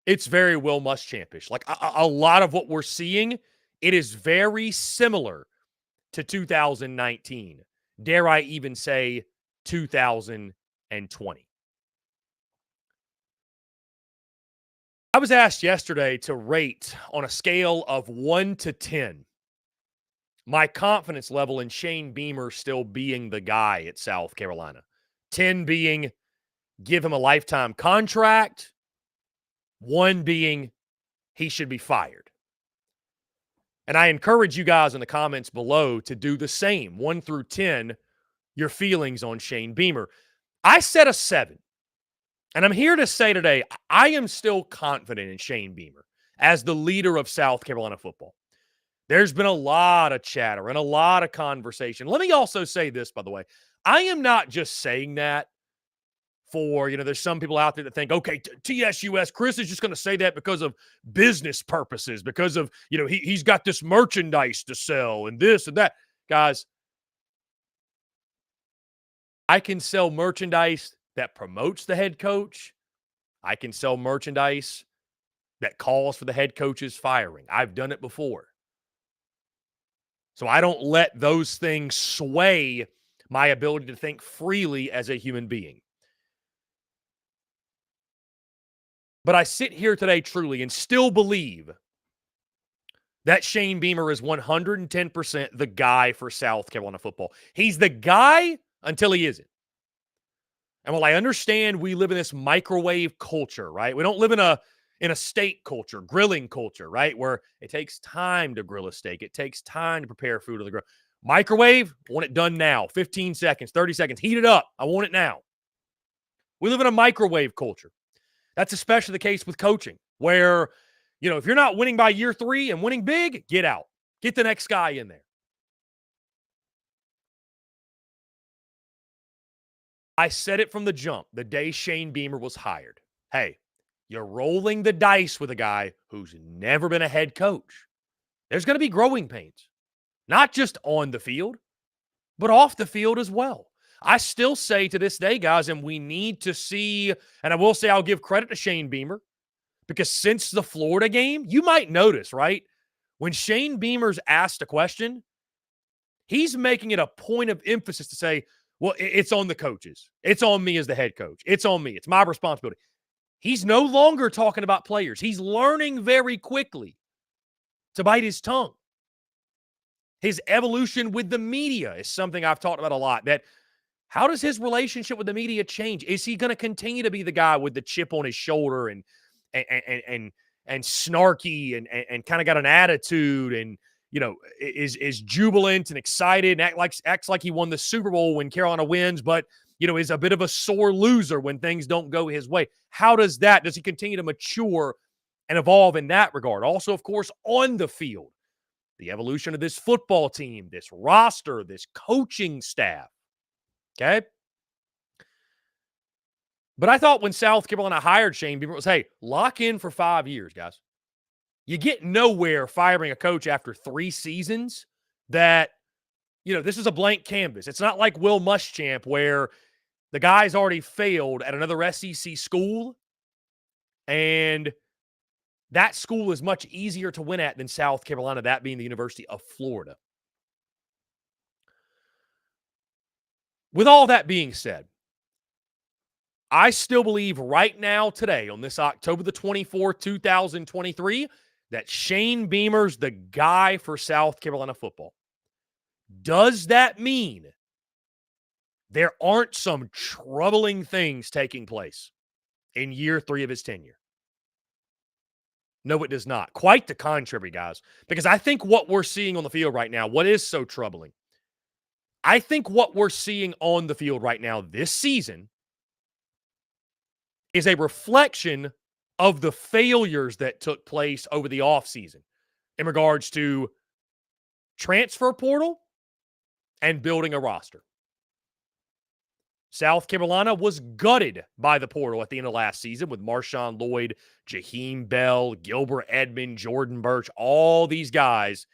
it's very Will Muschampish. Like a lot of what we're seeing, it is very similar to 2019. Dare I even say 2020. I was asked yesterday to rate on a scale of 1 to 10 my confidence level in Shane Beamer still being the guy at South Carolina. 10 being give him a lifetime contract. 1 being he should be fired. And I encourage you guys in the comments below to do the same. 1 through 10, your feelings on Shane Beamer. I set a 7. And I'm here to say today, I am still confident in Shane Beamer as the leader of South Carolina football. There's been a lot of chatter and a lot of conversation. Let me also say this, by the way. I am not just saying that for, there's some people out there that think, okay, TSUS, Chris is just going to say that because of business purposes, because of, he's got this merchandise to sell and this and that. Guys, I can sell merchandise that promotes the head coach. I can sell merchandise that calls for the head coach's firing. I've done it before. So I don't let those things sway my ability to think freely as a human being. But I sit here today truly and still believe that Shane Beamer is 110% the guy for South Carolina football. He's the guy until he isn't. And while I understand we live in this microwave culture, right? We don't live in a steak culture, grilling culture, right? Where it takes time to grill a steak. It takes time to prepare food on the grill. Microwave, I want it done now. 15 seconds, 30 seconds. Heat it up. I want it now. We live in a microwave culture. That's especially the case with coaching, where, if you're not winning by year 3 and winning big, get out. Get the next guy in there. I said it from the jump, the day Shane Beamer was hired. Hey, you're rolling the dice with a guy who's never been a head coach. There's going to be growing pains, not just on the field, but off the field as well. I still say to this day, guys, and we need to see, and I will say I'll give credit to Shane Beamer, because since the Florida game, you might notice, right? When Shane Beamer's asked a question, he's making it a point of emphasis to say, well, it's on the coaches. It's on me as the head coach. It's on me. It's my responsibility. He's no longer talking about players. He's learning very quickly to bite his tongue. His evolution with the media is something I've talked about a lot. That how does his relationship with the media change? Is he going to continue to be the guy with the chip on his shoulder and snarky and kind of got an attitude and is jubilant and excited and acts like he won the Super Bowl when Carolina wins, but is a bit of a sore loser when things don't go his way? How does he continue to mature and evolve in that regard? Also, of course, on the field, the evolution of this football team, this roster, this coaching staff. Okay. But I thought when South Carolina hired Shane Beamer, it was, hey, lock in for 5 years, guys. You get nowhere firing a coach after 3 seasons that, this is a blank canvas. It's not like Will Muschamp where the guy's already failed at another SEC school, and that school is much easier to win at than South Carolina, that being the University of Florida. With all that being said, I still believe right now, today, on this October the 24th, 2023, that Shane Beamer's the guy for South Carolina football. Does that mean there aren't some troubling things taking place in year 3 of his tenure? No, it does not. Quite the contrary, guys. Because I think what we're seeing on the field right now, what is so troubling, I think what we're seeing on the field right now this season is a reflection of the failures that took place over the offseason in regards to transfer portal and building a roster. South Carolina was gutted by the portal at the end of last season with Marshawn Lloyd, Jaheim Bell, Gilbert Edmond, Jordan Birch, all these guys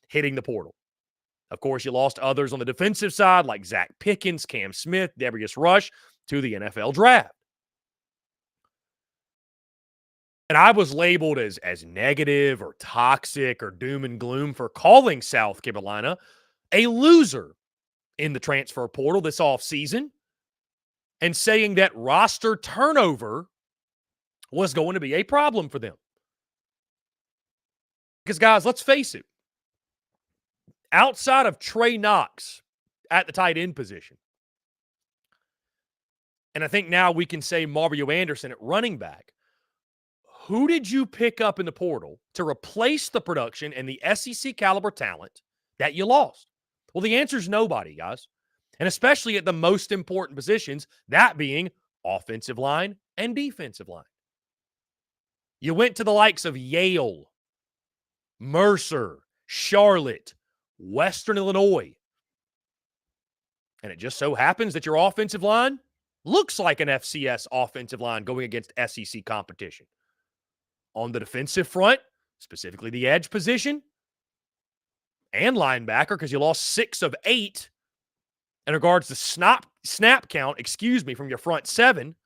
hitting the portal. Of course, you lost others on the defensive side like Zach Pickens, Cam Smith, Darius Rush to the NFL draft. And I was labeled as negative or toxic or doom and gloom for calling South Carolina a loser in the transfer portal this offseason and saying that roster turnover was going to be a problem for them. Because, guys, let's face it. Outside of Trey Knox at the tight end position, and I think now we can say Mario Anderson at running back, who did you pick up in the portal to replace the production and the SEC caliber talent that you lost? Well, the answer is nobody, guys. And especially at the most important positions, that being offensive line and defensive line. You went to the likes of Yale, Mercer, Charlotte, Western Illinois. And it just so happens that your offensive line looks like an FCS offensive line going against SEC competition. On the defensive front, specifically the edge position and linebacker, because you lost 6 of 8 in regards to snap count, from your front 7.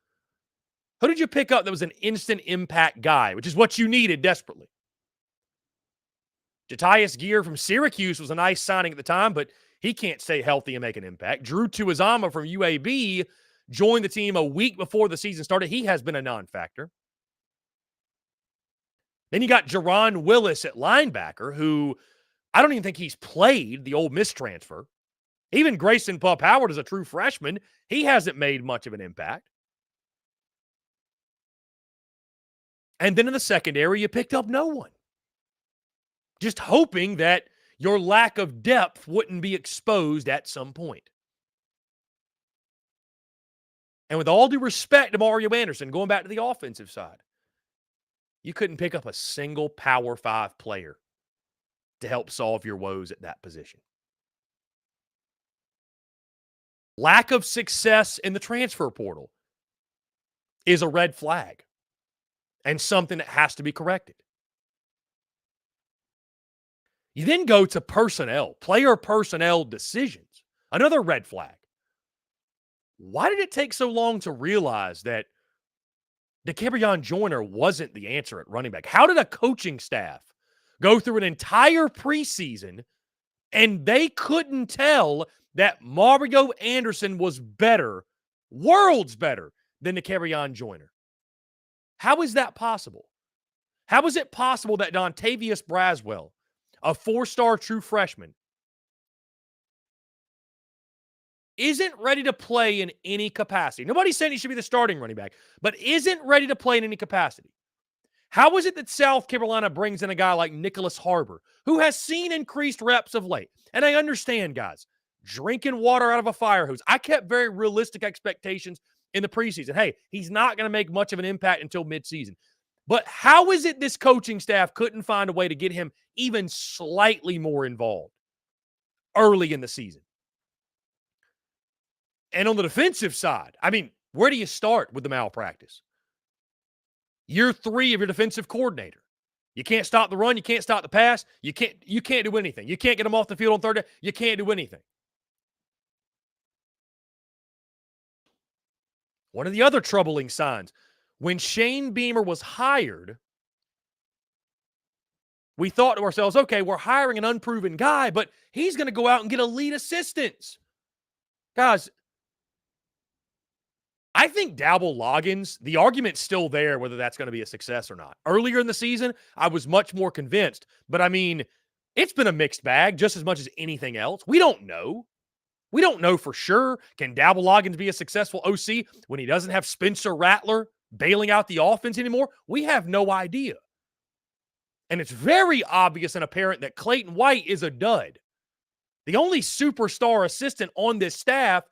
Who did you pick up that was an instant impact guy, which is what you needed desperately? Jatius Gear from Syracuse was a nice signing at the time, but he can't stay healthy and make an impact. Drew Tuizama from UAB joined the team a week before the season started. He has been a non-factor. Then you got Jerron Willis at linebacker, who I don't even think he's played, the Ole Miss transfer. Even Grayson Pup Howard is a true freshman. He hasn't made much of an impact. And then in the secondary, you picked up no one. Just hoping that your lack of depth wouldn't be exposed at some point. And with all due respect to Mario Anderson, going back to the offensive side, you couldn't pick up a single Power 5 player to help solve your woes at that position. Lack of success in the transfer portal is a red flag and something that has to be corrected. You then go to personnel, player personnel decisions, another red flag. Why did it take so long to realize that Dakereon Joyner wasn't the answer at running back? How did a coaching staff go through an entire preseason and they couldn't tell that Mario Anderson was better, worlds better, than Dakereon Joyner? How is that possible? How is it possible that Dontavius Braswell, a four-star true freshman, isn't ready to play in any capacity? Nobody's saying he should be the starting running back, but isn't ready to play in any capacity. How is it that South Carolina brings in a guy like Nicholas Harbor, who has seen increased reps of late? And I understand, guys, drinking water out of a fire hose. I kept very realistic expectations in the preseason. Hey, he's not going to make much of an impact until midseason. But how is it this coaching staff couldn't find a way to get him even slightly more involved early in the season? And on the defensive side, I mean, where do you start with the malpractice? Year 3 of your defensive coordinator. You can't stop the run. You can't stop the pass. You can't do anything. You can't get them off the field on third down. You can't do anything. One of the other troubling signs, when Shane Beamer was hired, we thought to ourselves, okay, we're hiring an unproven guy, but he's going to go out and get elite assistants. Guys, I think Dabble Loggins, the argument's still there whether that's going to be a success or not. Earlier in the season, I was much more convinced. But, I mean, it's been a mixed bag just as much as anything else. We don't know. We don't know for sure. Can Dabble Loggins be a successful OC when he doesn't have Spencer Rattler bailing out the offense anymore? We have no idea. And it's very obvious and apparent that Clayton White is a dud. The only superstar assistant on this staff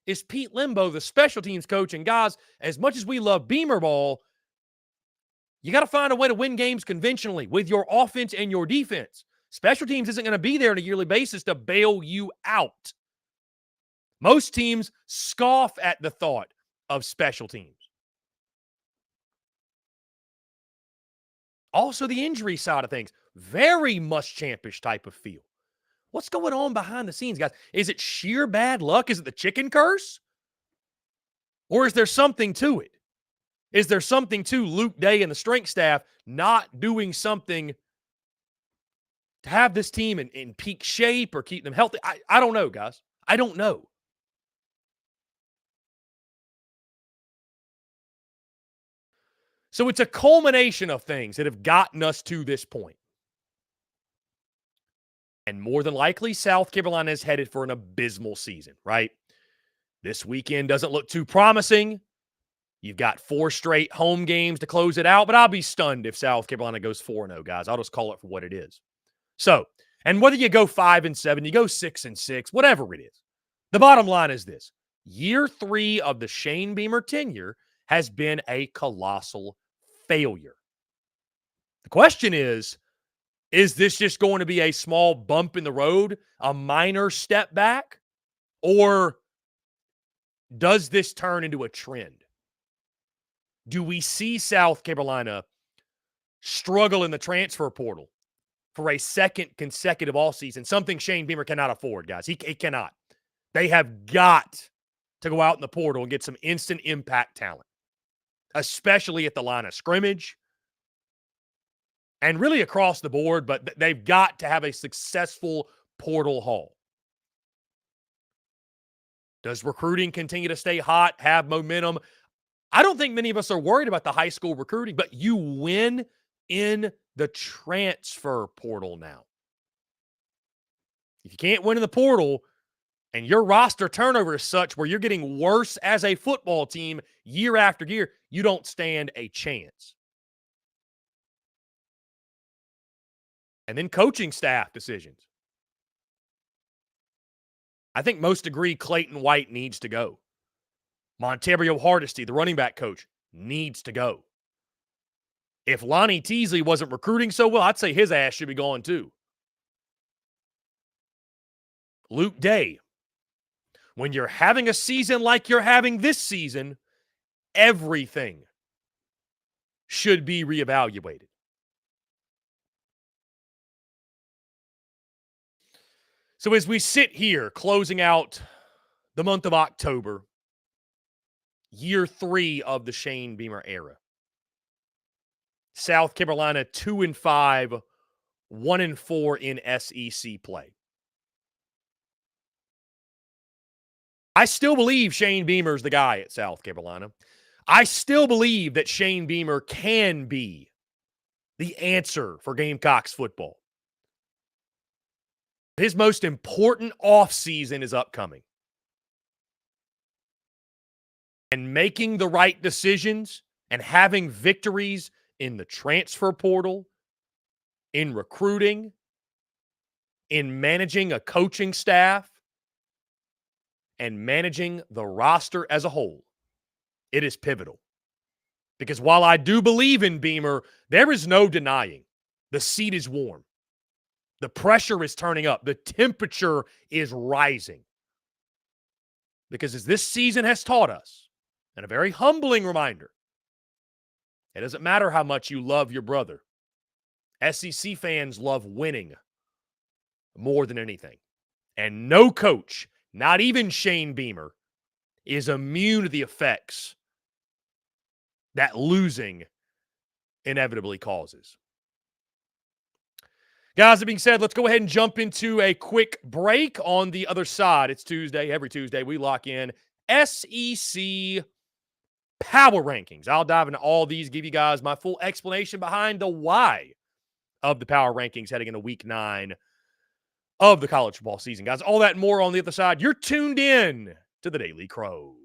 is Pete Limbo, the special teams coach. And guys, as much as we love Beamer ball, you got to find a way to win games conventionally with your offense and your defense. Special teams isn't going to be there on a yearly basis to bail you out. Most teams scoff at the thought of special teams. Also, the injury side of things, very Muschampish type of feel. What's going on behind the scenes, guys? Is it sheer bad luck? Is it the chicken curse? Or is there something to it? Is there something to Luke Day and the strength staff not doing something to have this team in peak shape or keep them healthy? I don't know, guys. I don't know. So it's a culmination of things that have gotten us to this point. And more than likely, South Carolina is headed for an abysmal season, right? This weekend doesn't look too promising. You've got 4 straight home games to close it out, but I'll be stunned if South Carolina goes 4-0, guys. I'll just call it for what it is. So, and whether you go 5-7, you go 6-6, whatever it is, the bottom line is this. Year 3 of the Shane Beamer tenure has been a colossal failure. The question is this just going to be a small bump in the road, a minor step back, or does this turn into a trend? Do we see South Carolina struggle in the transfer portal for a second consecutive offseason? Something Shane Beamer cannot afford, guys. He cannot. They have got to go out in the portal and get some instant impact talent, especially at the line of scrimmage and really across the board, but they've got to have a successful portal haul. Does recruiting continue to stay hot, have momentum? I don't think many of us are worried about the high school recruiting, but you win in the transfer portal now. If you can't win in the portal and your roster turnover is such where you're getting worse as a football team year after year, you don't stand a chance. And then coaching staff decisions. I think most agree Clayton White needs to go. Monterio Hardesty, the running back coach, needs to go. If Lonnie Teasley wasn't recruiting so well, I'd say his ass should be gone too. Luke Day, when you're having a season like you're having this season, everything should be reevaluated. So as we sit here closing out the month of October, year 3 of the Shane Beamer era, South Carolina 2-5, 1-4 in SEC play. I still believe Shane Beamer's the guy at South Carolina. I still believe that Shane Beamer can be the answer for Gamecocks football. His most important offseason is upcoming. And making the right decisions and having victories in the transfer portal, in recruiting, in managing a coaching staff, and managing the roster as a whole, it is pivotal. Because while I do believe in Beamer, there is no denying the seat is warm. The pressure is turning up. The temperature is rising. Because as this season has taught us, and a very humbling reminder, it doesn't matter how much you love your brother. SEC fans love winning more than anything. And no coach, not even Shane Beamer, is immune to the effects that losing inevitably causes. Guys, that being said, let's go ahead and jump into a quick break. On the other side, it's Tuesday. Every Tuesday, we lock in SEC Power Rankings. I'll dive into all these, give you guys my full explanation behind the why of the Power Rankings heading into Week 9 of the college football season. Guys, all that and more on the other side. You're tuned in to the Daily Crow.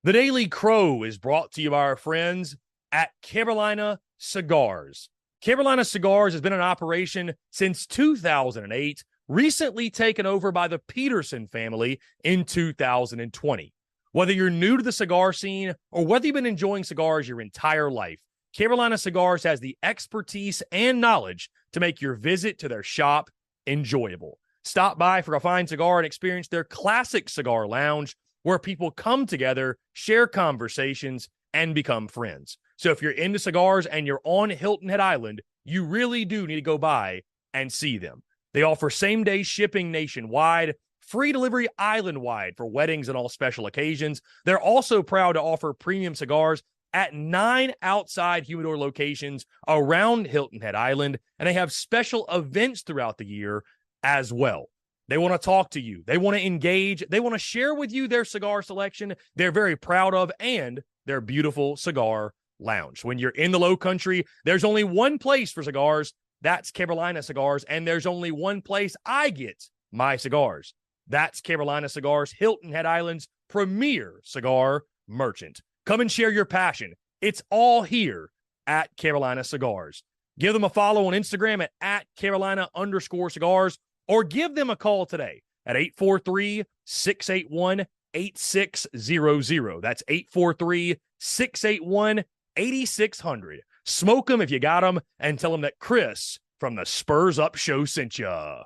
The Daily Crow is brought to you by our friends at Carolina Cigars. Carolina Cigars has been in operation since 2008, recently taken over by the Peterson family in 2020. Whether you're new to the cigar scene or whether you've been enjoying cigars your entire life, Carolina Cigars has the expertise and knowledge to make your visit to their shop enjoyable. Stop by for a fine cigar and experience their classic cigar lounge where people come together, share conversations, and become friends. So if you're into cigars and you're on Hilton Head Island, you really do need to go by and see them. They offer same-day shipping nationwide, free delivery island-wide for weddings and all special occasions. They're also proud to offer premium cigars at 9 outside humidor locations around Hilton Head Island, and they have special events throughout the year as well. They want to talk to you. They want to engage. They want to share with you their cigar selection they're very proud of and their beautiful cigar lounge. When you're in the Low Country, there's only one place for cigars. That's Carolina Cigars, and there's only one place I get my cigars. That's Carolina Cigars, Hilton Head Island's premier cigar merchant. Come and share your passion. It's all here at Carolina Cigars. Give them a follow on Instagram at Carolina_cigars, or give them a call today at 843-681-8600. That's 843-681-8600. Smoke them if you got them, and tell them that Chris from the Spurs Up Show sent ya.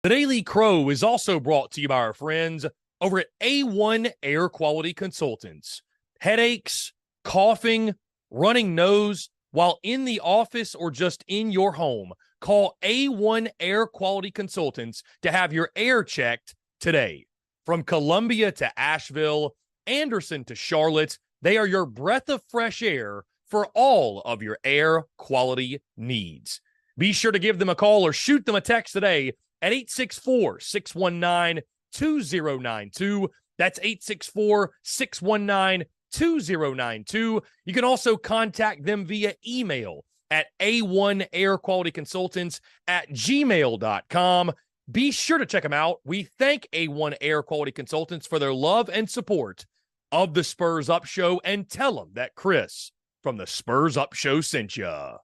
The Daily Crow is also brought to you by our friends over at A1 Air Quality Consultants. Headaches, coughing, running nose, while in the office or just in your home, call A1 Air Quality Consultants to have your air checked today. From Columbia to Asheville, Anderson to Charlotte, they are your breath of fresh air for all of your air quality needs. Be sure to give them a call or shoot them a text today at 864-619-2092. That's 864-619-2092. You can also contact them via email at a1airqualityconsultants@gmail.com. Be sure to check them out. We thank A1 Air Quality Consultants for their love and support of the Spurs Up Show, and tell them that Chris from the Spurs Up Show sent ya.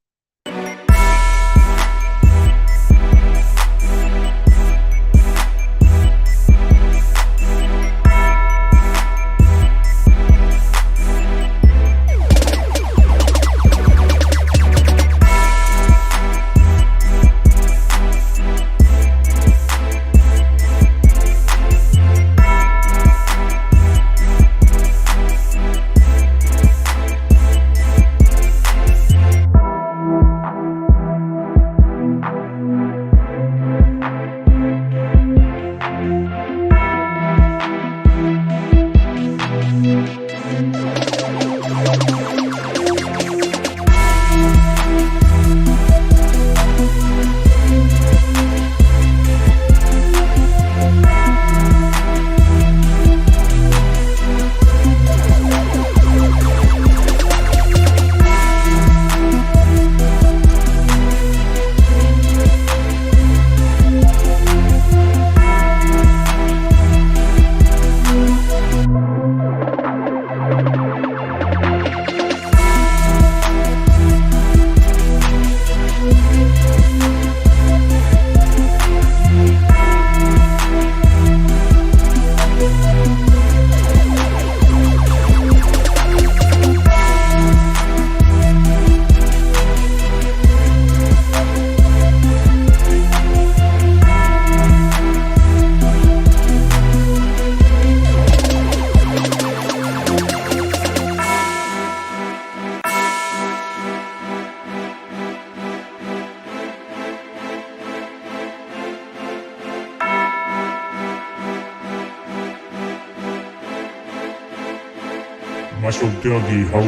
Muscle Dougie Ho.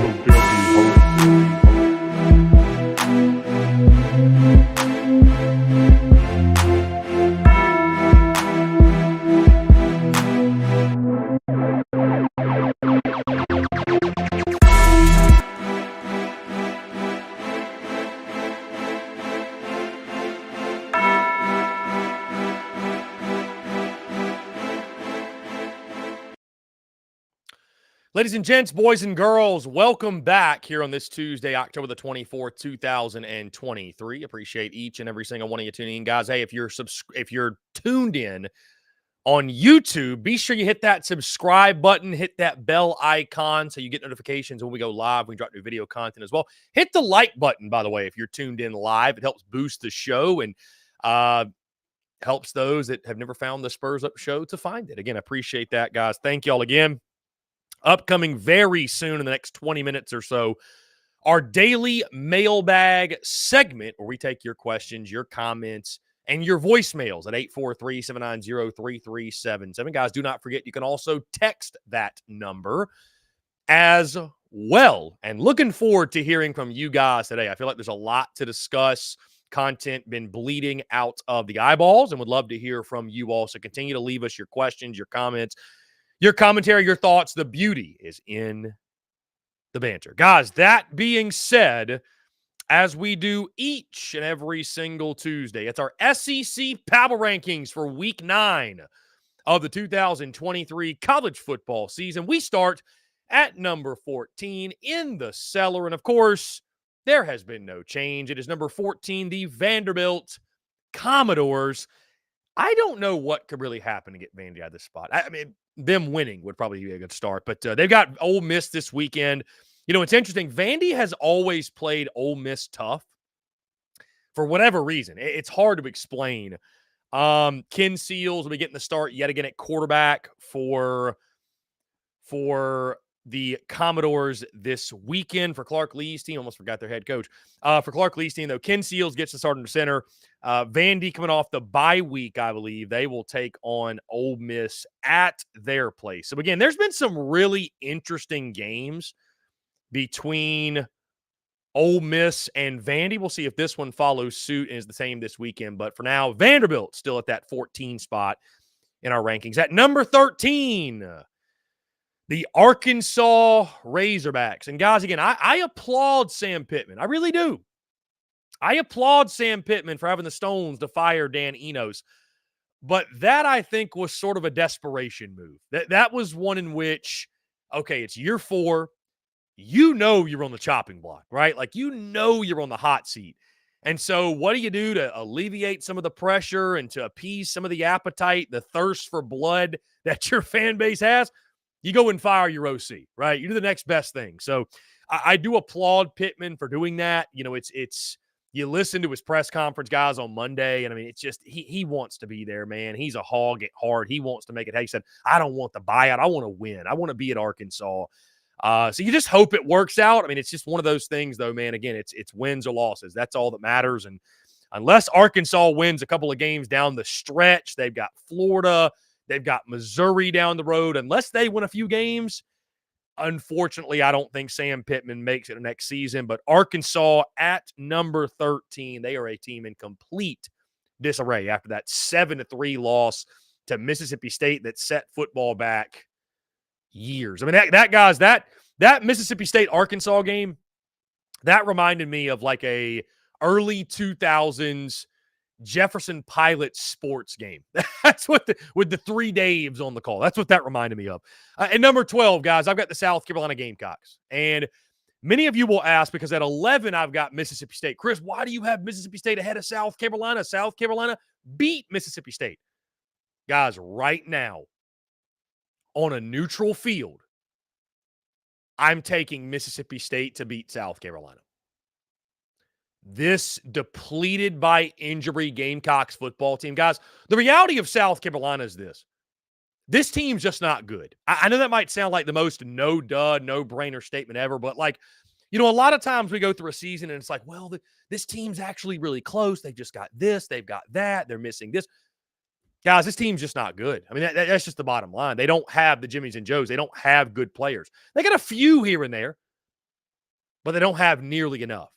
Ladies and gents, boys and girls, welcome back here on this Tuesday, October the 24th, 2023. Appreciate each and every single one of you tuning in. Guys, hey, if you're tuned in on YouTube, be sure you hit that subscribe button, hit that bell icon so you get notifications when we go live. We drop new video content as well. Hit the like button, by the way, if you're tuned in live. It helps boost the show and helps those that have never found the Spurs Up show to find it. Again, I appreciate that, guys. Thank you all again. Upcoming very soon in the next 20 minutes or so, our daily mailbag segment where we take your questions, your comments, and your voicemails at 843-790-3377. Guys, do not forget, you can also text that number as well. And looking forward to hearing from you guys today. I feel like there's a lot to discuss. Content been bleeding out of the eyeballs and would love to hear from you all. So continue to leave us your questions, your comments, your commentary, your thoughts. The beauty is in the banter. Guys, that being said, as we do each and every single Tuesday, it's our SEC Power Rankings for Week 9 of the 2023 college football season. We start at number 14 in the cellar. And, of course, there has been no change. It is number 14, the Vanderbilt Commodores. I don't know what could really happen to get Vandy out of this spot. I mean, them winning would probably be a good start, but they've got Ole Miss this weekend. You know, it's interesting. Vandy has always played Ole Miss tough for whatever reason. It's hard to explain. Ken Seals will be getting the start yet again at quarterback for the Commodores this weekend. For Clark Lee's team, almost forgot their head coach. For Clark Lee's team, though, Ken Seals gets the start under center. Vandy coming off the bye week, I believe. They will take on Ole Miss at their place. So, again, there's been some really interesting games between Ole Miss and Vandy. We'll see if this one follows suit and is the same this weekend. But for now, Vanderbilt still at that 14 spot in our rankings. At number 13, the Arkansas Razorbacks. And, guys, again, I applaud Sam Pittman. I really do. I applaud Sam Pittman for having the stones to fire Dan Enos. But that, I think, was sort of a desperation move. That was one in which, okay, it's year 4. You know you're on the chopping block, right? Like, you know you're on the hot seat. And so what do you do to alleviate some of the pressure and to appease some of the appetite, the thirst for blood that your fan base has? You go and fire your OC, right? You do the next best thing. So I do applaud Pittman for doing that. You know, it's you listen to his press conference, guys, on Monday, and I mean, it's just he wants to be there, man. He's a hog at heart. He wants to make it. He said, I don't want the buyout. I want to win. I want to be at Arkansas. So you just hope it works out. I mean, it's just one of those things, though, man. Again, it's wins or losses. That's all that matters. And unless Arkansas wins a couple of games down the stretch, they've got Florida, they've got Missouri down the road. Unless they win a few games, unfortunately, I don't think Sam Pittman makes it next season. But Arkansas at number 13, they are a team in complete disarray after that 7-3 loss to Mississippi State that set football back years. I mean, that Mississippi State Arkansas game, that reminded me of like a early 2000s Jefferson Pilot sports game. That's what with the 3 Daves on the call. That's what that reminded me of. And number 12, guys, I've got the South Carolina Gamecocks. And many of you will ask, because at 11, I've got Mississippi State. Chris, why do you have Mississippi State ahead of South Carolina? South Carolina beat Mississippi State. Guys, right now, on a neutral field, I'm taking Mississippi State to beat South Carolina. This depleted by injury Gamecocks football team. Guys, the reality of South Carolina is this. This team's just not good. I know that might sound like the most no-dud, no-brainer statement ever, but like, you know, a lot of times we go through a season and it's like, well, this team's actually really close. They've just got this. They've got that. They're missing this. Guys, this team's just not good. I mean, that's just the bottom line. They don't have the Jimmies and Joes. They don't have good players. They got a few here and there, but they don't have nearly enough.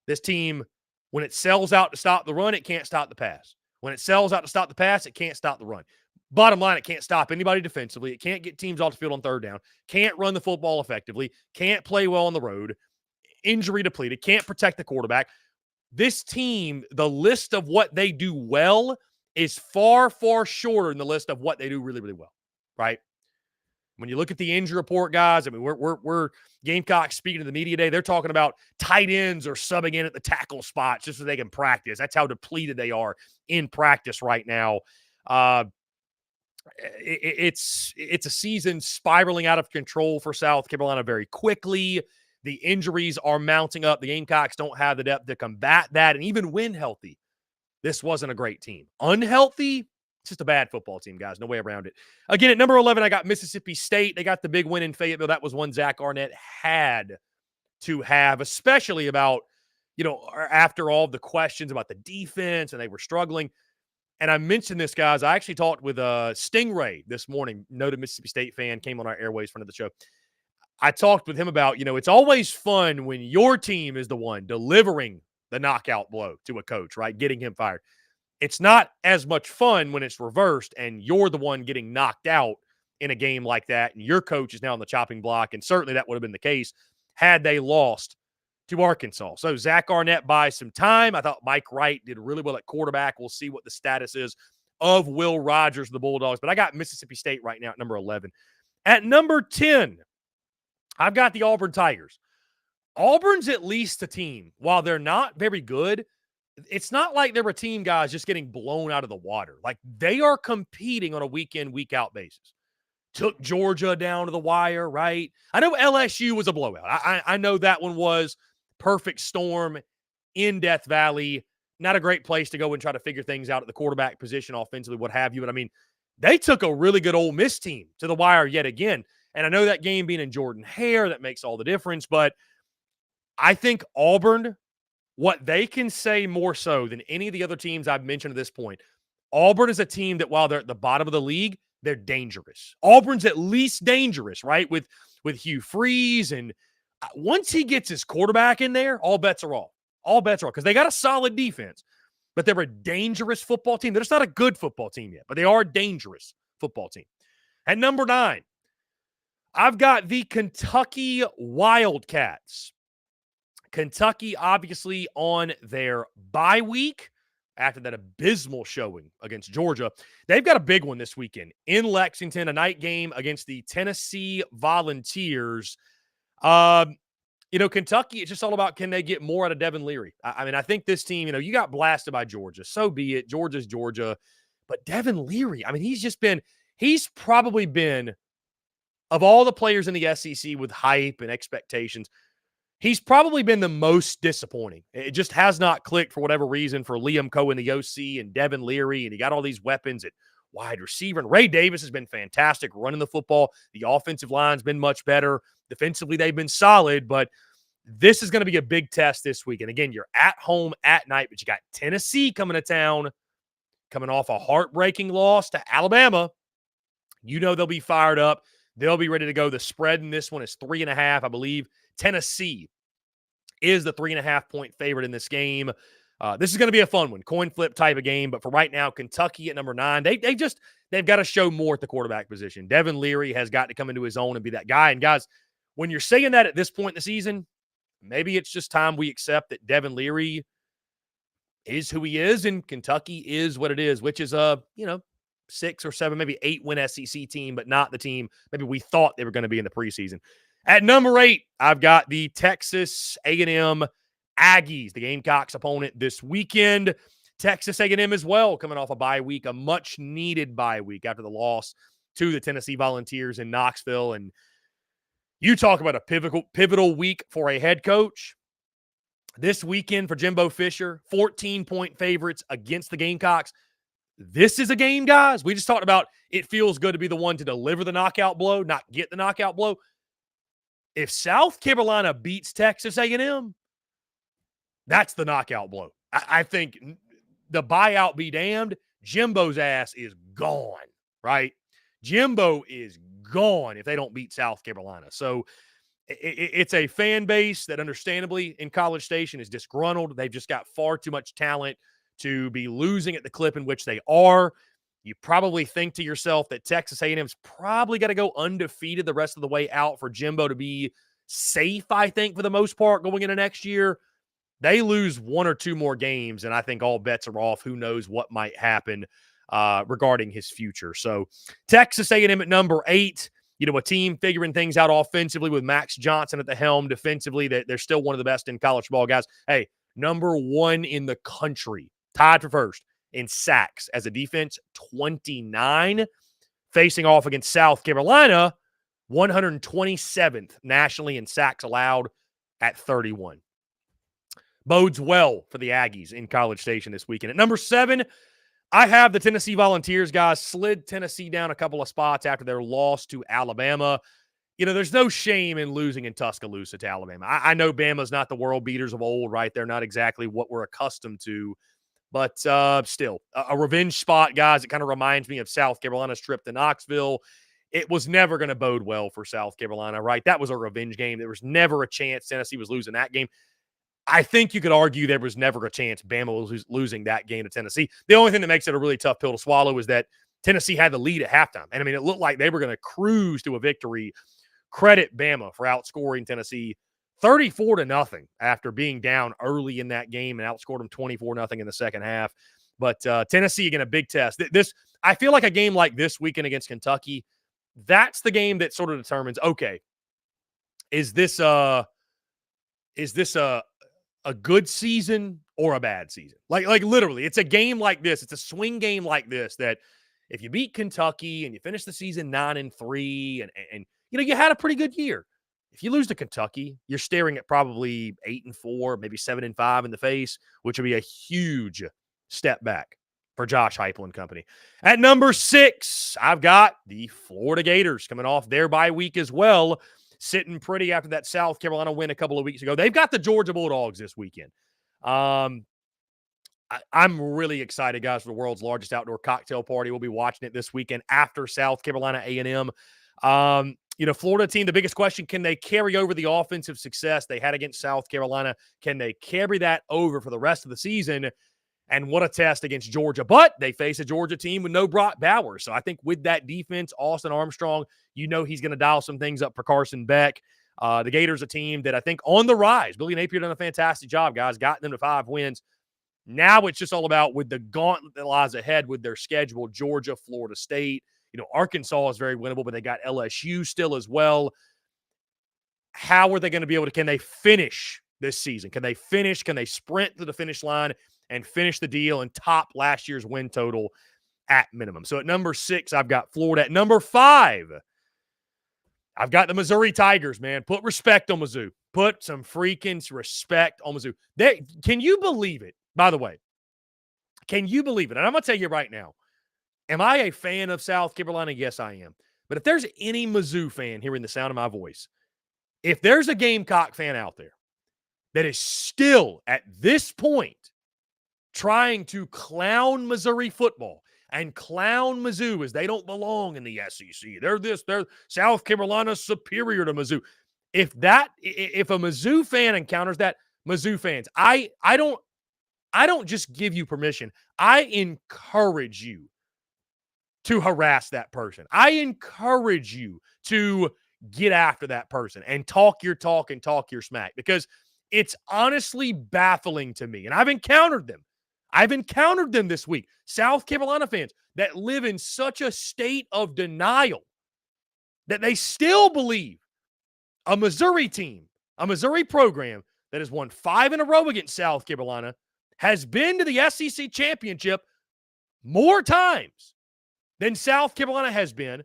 This team, when it sells out to stop the run, it can't stop the pass. When it sells out to stop the pass, it can't stop the run. Bottom line, it can't stop anybody defensively. It can't get teams off the field on third down. Can't run the football effectively. Can't play well on the road. Injury depleted. Can't protect the quarterback. This team, the list of what they do well is far, far shorter than the list of what they do really, really well, right? When you look at the injury report, guys, I mean, we're Gamecocks speaking to the media today. They're talking about tight ends are subbing in at the tackle spots just so they can practice. That's how depleted they are in practice right now. It's a season spiraling out of control for South Carolina very quickly. The injuries are mounting up. The Gamecocks don't have the depth to combat that. And even when healthy, this wasn't a great team. Unhealthy, it's just a bad football team, guys. No way around it. Again, at number 11, I got Mississippi State. They got the big win in Fayetteville. That was one Zach Arnett had to have, especially about, after all the questions about the defense and they were struggling. And I mentioned this, guys. I actually talked with Stingray this morning, noted Mississippi State fan, came on our airways front of the show. I talked with him about, it's always fun when your team is the one delivering the knockout blow to a coach, right? Getting him fired. It's not as much fun when it's reversed and you're the one getting knocked out in a game like that and your coach is now on the chopping block. And certainly that would have been the case had they lost to Arkansas. So Zach Arnett buys some time. I thought Mike Wright did really well at quarterback. We'll see what the status is of Will Rogers, the Bulldogs. But I got Mississippi State right now at number 11. At number 10, I've got the Auburn Tigers. Auburn's at least a team. While they're not very good, it's not like they're a team, guys, just getting blown out of the water. Like, they are competing on a week-in, week-out basis. Took Georgia down to the wire, right? I know LSU was a blowout. I know that one was perfect storm in Death Valley. Not a great place to go and try to figure things out at the quarterback position, offensively, what have you. But, I mean, they took a really good Ole Miss team to the wire yet again. And I know that game being in Jordan-Hare, that makes all the difference. But I think Auburn, what they can say more so than any of the other teams I've mentioned at this point, Auburn is a team that while they're at the bottom of the league, they're dangerous. Auburn's at least dangerous, right? With Hugh Freeze. And once he gets his quarterback in there, all bets are off. All bets are off because they got a solid defense. But they're a dangerous football team. They're just not a good football team yet, but they are a dangerous football team. At number 9, I've got the Kentucky Wildcats. Kentucky, obviously, on their bye week after that abysmal showing against Georgia. They've got a big one this weekend in Lexington, a night game against the Tennessee Volunteers. Kentucky, it's just all about can they get more out of Devin Leary. I mean, I think this team, you got blasted by Georgia. So be it. Georgia's Georgia. But Devin Leary, I mean, he's probably been, of all the players in the SEC with hype and expectations, he's probably been the most disappointing. It just has not clicked for whatever reason for Liam Cohen, the OC, and Devin Leary, and he got all these weapons at wide receiver. And Ray Davis has been fantastic running the football. The offensive line's been much better. Defensively, they've been solid, but this is going to be a big test this week. And again, you're at home at night, but you got Tennessee coming to town, coming off a heartbreaking loss to Alabama. They'll be fired up. They'll be ready to go. The spread in this one is 3.5, I believe. Tennessee is the 3.5-point favorite in this game. This is going to be a fun one, coin flip type of game. But for right now, Kentucky at number 9, they've got to show more at the quarterback position. Devin Leary has got to come into his own and be that guy. And guys, when you're saying that at this point in the season, maybe it's just time we accept that Devin Leary is who he is and Kentucky is what it is, which is 6 or 7, maybe 8-win SEC team, but not the team maybe we thought they were going to be in the preseason. At number 8, I've got the Texas A&M Aggies, the Gamecocks opponent this weekend. Texas A&M as well, coming off a bye week, a much-needed bye week after the loss to the Tennessee Volunteers in Knoxville. And you talk about a pivotal week for a head coach. This weekend for Jimbo Fisher, 14-point favorites against the Gamecocks. This is a game, guys. We just talked about it feels good to be the one to deliver the knockout blow, not get the knockout blow. If South Carolina beats Texas A&M, that's the knockout blow. I think the buyout be damned. Jimbo's ass is gone, right? Jimbo is gone if they don't beat South Carolina. So it's a fan base that understandably in College Station is disgruntled. They've just got far too much talent to be losing at the clip in which they are. You probably think to yourself that Texas A&M's probably got to go undefeated the rest of the way out for Jimbo to be safe, I think, for the most part going into next year. They lose one or two more games, and I think all bets are off. Who knows what might happen regarding his future. So Texas A&M at number 8. A team figuring things out offensively with Max Johnson at the helm. Defensively, they're still one of the best in college ball, guys. Hey, number 1 in the country, tied for first in sacks as a defense, 29. Facing off against South Carolina, 127th nationally in sacks allowed at 31. Bodes well for the Aggies in College Station this weekend. At number 7, I have the Tennessee Volunteers, guys. Slid Tennessee down a couple of spots after their loss to Alabama. There's no shame in losing in Tuscaloosa to Alabama. I know Bama's not the world beaters of old, right? They're not exactly what we're accustomed to. But still, a revenge spot, guys. It kind of reminds me of South Carolina's trip to Knoxville. It was never going to bode well for South Carolina, right? That was a revenge game. There was never a chance Tennessee was losing that game. I think you could argue there was never a chance Bama was losing that game to Tennessee. The only thing that makes it a really tough pill to swallow is that Tennessee had the lead at halftime. And, it looked like they were going to cruise to a victory. Credit Bama for outscoring Tennessee 34-0 after being down early in that game and outscored them 24-0 in the second half. But Tennessee, again, a big test. I feel like a game like this weekend against Kentucky, that's the game that sort of determines, okay, is this a good season or a bad season? Like literally, it's a game like this. It's a swing game like this that if you beat Kentucky and you finish the season 9-3 and you had a pretty good year. If you lose to Kentucky, you're staring at probably 8-4, maybe 7-5 in the face, which would be a huge step back for Josh Heupel and company. At number 6, I've got the Florida Gators coming off their bye week as well, sitting pretty after that South Carolina win a couple of weeks ago. They've got the Georgia Bulldogs this weekend. I'm really excited, guys, for the world's largest outdoor cocktail party. We'll be watching it this weekend after South Carolina A&M. Florida team, the biggest question, can they carry over the offensive success they had against South Carolina? Can they carry that over for the rest of the season? And what a test against Georgia. But they face a Georgia team with no Brock Bowers. So I think with that defense, Austin Armstrong, he's going to dial some things up for Carson Beck. The Gators, a team that I think on the rise. Billy Napier done a fantastic job, guys. Gotten them to 5 wins. Now it's just all about with the gauntlet that lies ahead with their schedule, Georgia, Florida State. Arkansas is very winnable, but they got LSU still as well. How are they going to be able to, can they finish this season? Can they finish? Can they sprint to the finish line and finish the deal and top last year's win total at minimum? So at number 6, I've got Florida. At number 5, I've got the Missouri Tigers, man. Put respect on Mizzou. Put some freaking respect on Mizzou. Can you believe it? By the way, can you believe it? And I'm going to tell you right now, am I a fan of South Carolina? Yes, I am. But if there's any Mizzou fan hearing the sound of my voice, if there's a Gamecock fan out there that is still at this point trying to clown Missouri football and clown Mizzou as they don't belong in the SEC, they're South Carolina's superior to Mizzou. If a Mizzou fan encounters that, Mizzou fans, I don't just give you permission. I encourage you to harass that person. I encourage you to get after that person and talk your talk and talk your smack, because it's honestly baffling to me. And I've encountered them. This week. South Carolina fans that live in such a state of denial that they still believe a Missouri team, a Missouri program that has won 5 in a row against South Carolina, has been to the SEC championship more times than South Carolina has been,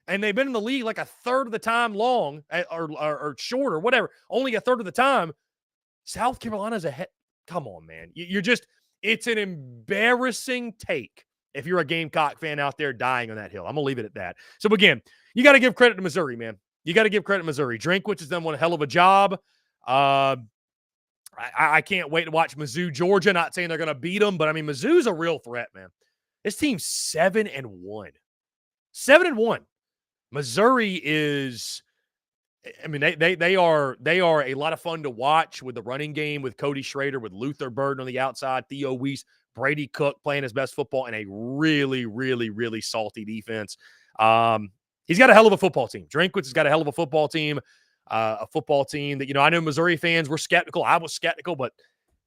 and they've been in the league like a third of the time long or short or whatever, only a third of the time. South Carolina's ahead. Come on, man. It's an embarrassing take if you're a Gamecock fan out there dying on that hill. I'm going to leave it at that. So, again, you got to give credit to Missouri, man. You got to give credit to Missouri. Drinkwitz has done one hell of a job. I can't wait to watch Mizzou, Georgia. Not saying they're going to beat them, but, Mizzou's a real threat, man. This team's 7-1. 7-1. Missouri is, I mean, they are a lot of fun to watch with the running game, with Cody Schrader, with Luther Burden on the outside, Theo Weiss, Brady Cook playing his best football, and a really, really, really salty defense. He's got a hell of a football team. Drinkwitz has got a hell of a football team that, I know Missouri fans were skeptical. I was skeptical, but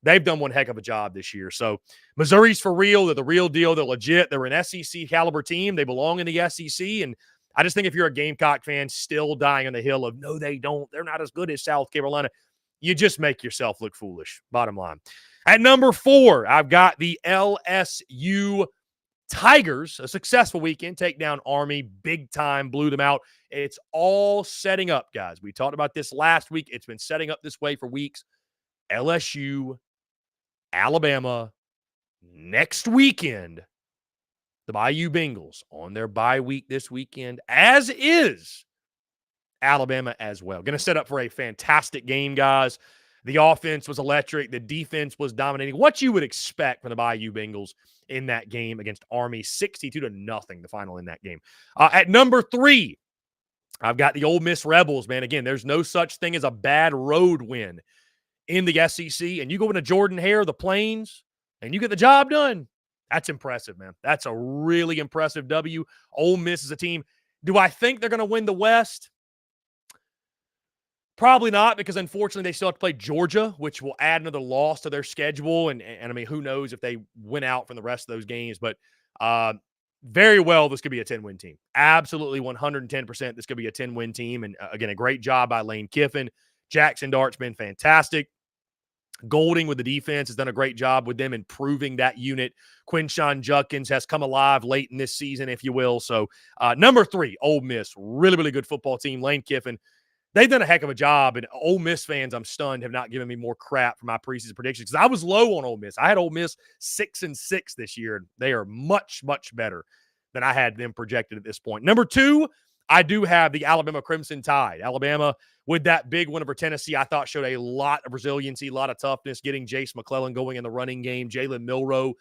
they've done one heck of a job this year. So Missouri's for real. They're the real deal. They're legit. They're an SEC caliber team. They belong in the SEC. And I just think if you're a Gamecock fan still dying on the hill of, no, they don't, they're not as good as South Carolina, you just make yourself look foolish, bottom line. At number 4, I've got the LSU Tigers, a successful weekend, take down Army, big time, blew them out. It's all setting up, guys. We talked about this last week. It's been setting up this way for weeks. LSU, Alabama, next weekend, the Bayou Bengals on their bye week this weekend, as is Alabama as well. Going to set up for a fantastic game, guys. The offense was electric. The defense was dominating. What you would expect from the Bayou Bengals in that game against Army, 62-0, the final in that game. At number 3, I've got the Ole Miss Rebels, man. Again, there's no such thing as a bad road win in the SEC. And you go into Jordan-Hare, the Plains, and you get the job done. That's impressive, man. That's a really impressive W. Ole Miss is a team. Do I think they're going to win the West? Probably not, because unfortunately they still have to play Georgia, which will add another loss to their schedule. And I mean, who knows if they win out from the rest of those games. But very well, this could be a 10-win team. Absolutely 110% this could be a 10-win team. And again, a great job by Lane Kiffin. Jackson Dart's been fantastic. Golding with the defense has done a great job with them improving that unit. Quinshon Judkins has come alive late in this season, if you will. So number 3, Ole Miss, really, really good football team. Lane Kiffin, they've done a heck of a job. And Ole Miss fans, I'm stunned, have not given me more crap for my preseason predictions, because I was low on Ole Miss. I had Ole Miss 6-6 this year. They are much, much better than I had them projected at this point. Number 2, I do have the Alabama Crimson Tide. Alabama, with that big win over Tennessee, I thought showed a lot of resiliency, a lot of toughness, getting Jace McClellan going in the running game. Jalen Milroe,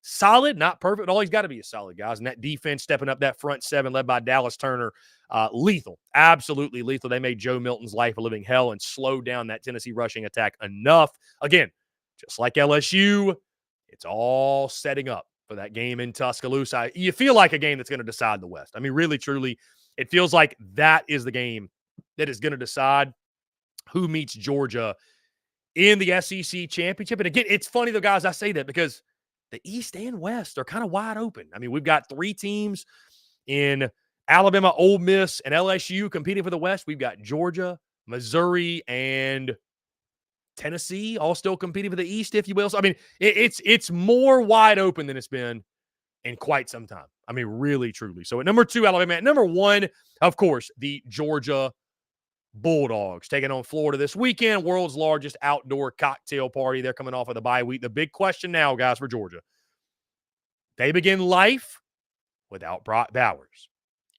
solid, not perfect, but all he's got to be is solid, guys. And that defense stepping up, that front 7 led by Dallas Turner, lethal, absolutely lethal. They made Joe Milton's life a living hell and slowed down that Tennessee rushing attack enough. Again, just like LSU, it's all setting up for that game in Tuscaloosa. You feel like a game that's going to decide the West. I mean, really, truly, it feels like that is the game that is going to decide who meets Georgia in the SEC championship. And again, it's funny, though, guys, I say that because the East and West are kind of wide open. I mean, we've got 3 teams in Alabama, Ole Miss, and LSU competing for the West. We've got Georgia, Missouri, and Tennessee all still competing for the East, if you will. So, I mean, it's more wide open than it's been in quite some time. I mean, really, truly. So at number 2, Alabama. At number 1, of course, the Georgia Bulldogs taking on Florida this weekend. World's largest outdoor cocktail party. They're coming off of the bye week. The big question now, guys, for Georgia, they begin life without Brock Bowers.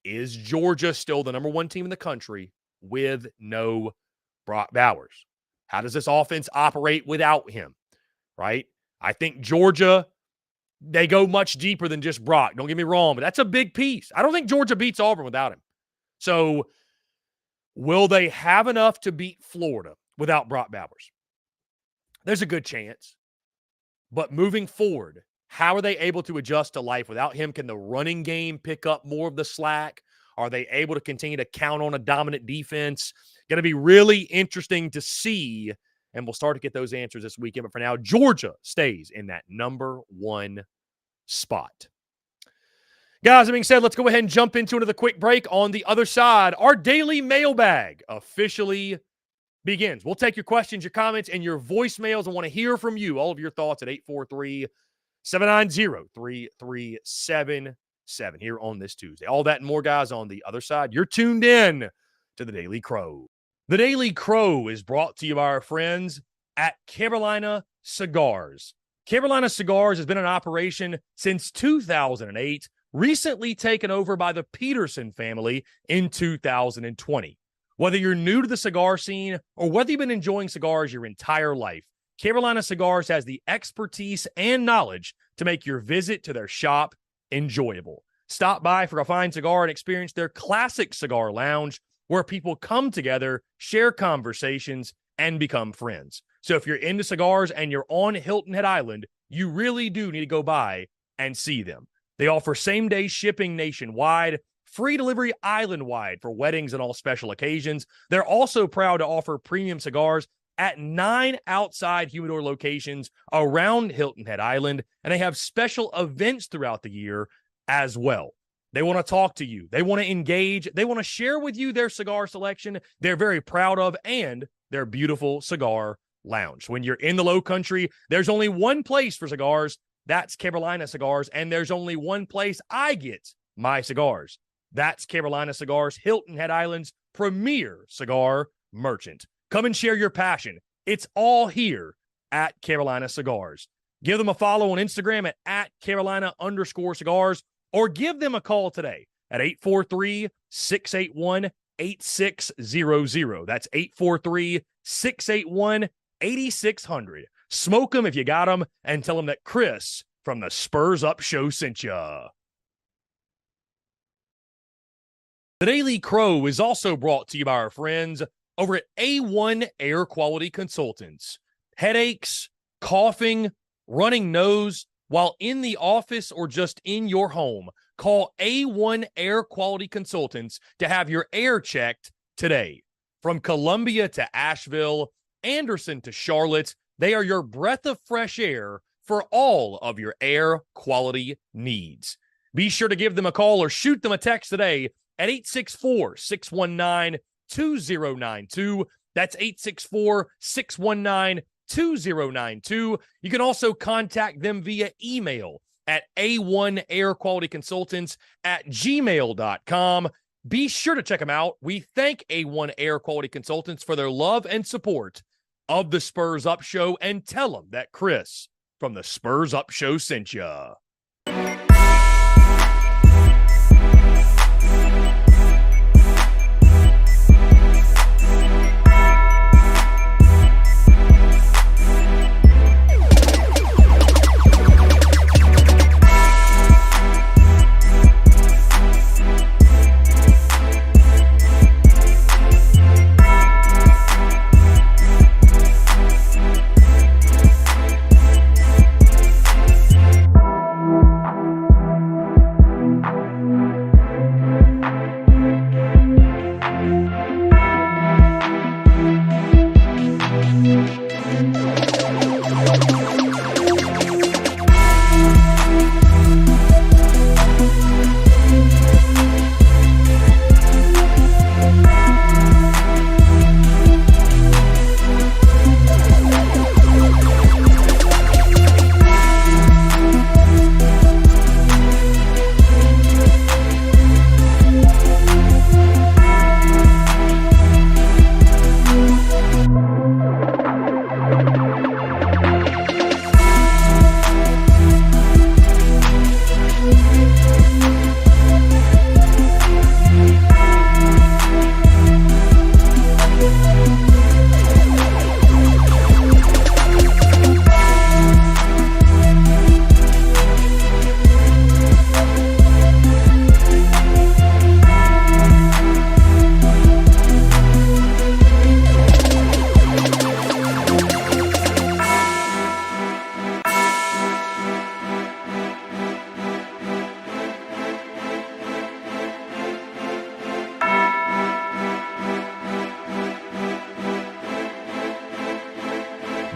Is Georgia still the number 1 team in the country with no Brock Bowers? How does this offense operate without him, right? I think Georgia, they go much deeper than just Brock. Don't get me wrong, but that's a big piece. I don't think Georgia beats Auburn without him. So will they have enough to beat Florida without Brock Bowers? There's a good chance. But moving forward, how are they able to adjust to life without him? Can the running game pick up more of the slack? Are they able to continue to count on a dominant defense? Going to be really interesting to see, and we'll start to get those answers this weekend. But for now, Georgia stays in that number 1 spot. Guys, that being said, let's go ahead and jump into another quick break. On the other side, our daily mailbag officially begins. We'll take your questions, your comments, and your voicemails. I want to hear from you, all of your thoughts at 843-790-3377 here on this Tuesday. All that and more, guys, on the other side. You're tuned in to the Daily Crow. The Daily Crow is brought to you by our friends at Carolina Cigars. Carolina Cigars has been in operation since 2008, recently taken over by the Peterson family in 2020. Whether you're new to the cigar scene or whether you've been enjoying cigars your entire life, Carolina Cigars has the expertise and knowledge to make your visit to their shop enjoyable. Stop by for a fine cigar and experience their classic cigar lounge where people come together, share conversations, and become friends. So if you're into cigars and you're on Hilton Head Island, you really do need to go by and see them. They offer same-day shipping nationwide, free delivery island-wide for weddings and all special occasions. They're also proud to offer premium cigars at 9 outside humidor locations around Hilton Head Island, and they have special events throughout the year as well. They want to talk to you. They want to engage. They want to share with you their cigar selection they're very proud of and their beautiful cigar lounge. When you're in the Low Country, there's only one place for cigars. That's Carolina Cigars, and there's only one place I get my cigars. That's Carolina Cigars, Hilton Head Island's premier cigar merchant. Come and share your passion. It's all here at Carolina Cigars. Give them a follow on Instagram at Carolina_cigars, or give them a call today at 843-681-8600. That's 843-681-8600. Smoke them if you got them, and tell them that Chris from the Spurs Up Show sent ya. The Daily Crow is also brought to you by our friends over at A1 Air Quality Consultants. Headaches, coughing, running nose while in the office or just in your home, call A1 Air Quality Consultants to have your air checked today. From Columbia to Asheville, Anderson to Charlotte, they are your breath of fresh air for all of your air quality needs. Be sure to give them a call or shoot them a text today at 864-619-2092. That's 864-619-2092. You can also contact them via email at a1airqualityconsultants@gmail.com. Be sure to check them out. We thank A1 Air Quality Consultants for their love and support of the Spurs Up Show, and tell them that Chris from the Spurs Up Show sent ya.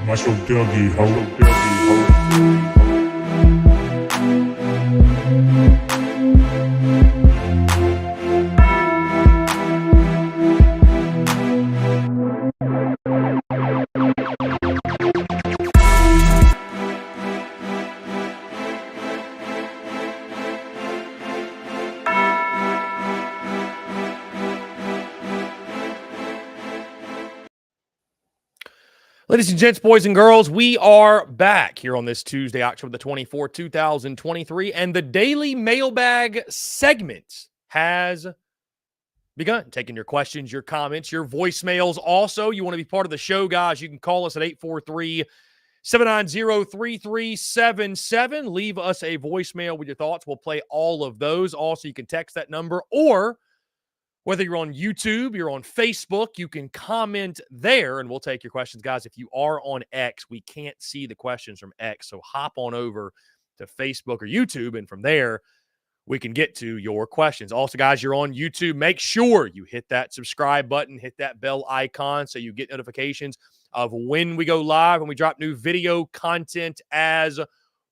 Muscle Dougie Ho. Ladies and gents, boys and girls, we are back here on this Tuesday, October the 24th, 2023, and the Daily Mailbag segment has begun. Taking your questions, your comments, your voicemails. Also, you want to be part of the show, guys, you can call us at 790-3377. Leave us a voicemail with your thoughts. We'll play all of those. Also, you can text that number, or whether you're on YouTube, you're on Facebook, you can comment there, and we'll take your questions. Guys, if you are on X, we can't see the questions from X, so hop on over to Facebook or YouTube, and from there, we can get to your questions. Also, guys, you're on YouTube. Make sure you hit that subscribe button, hit that bell icon so you get notifications of when we go live and we drop new video content as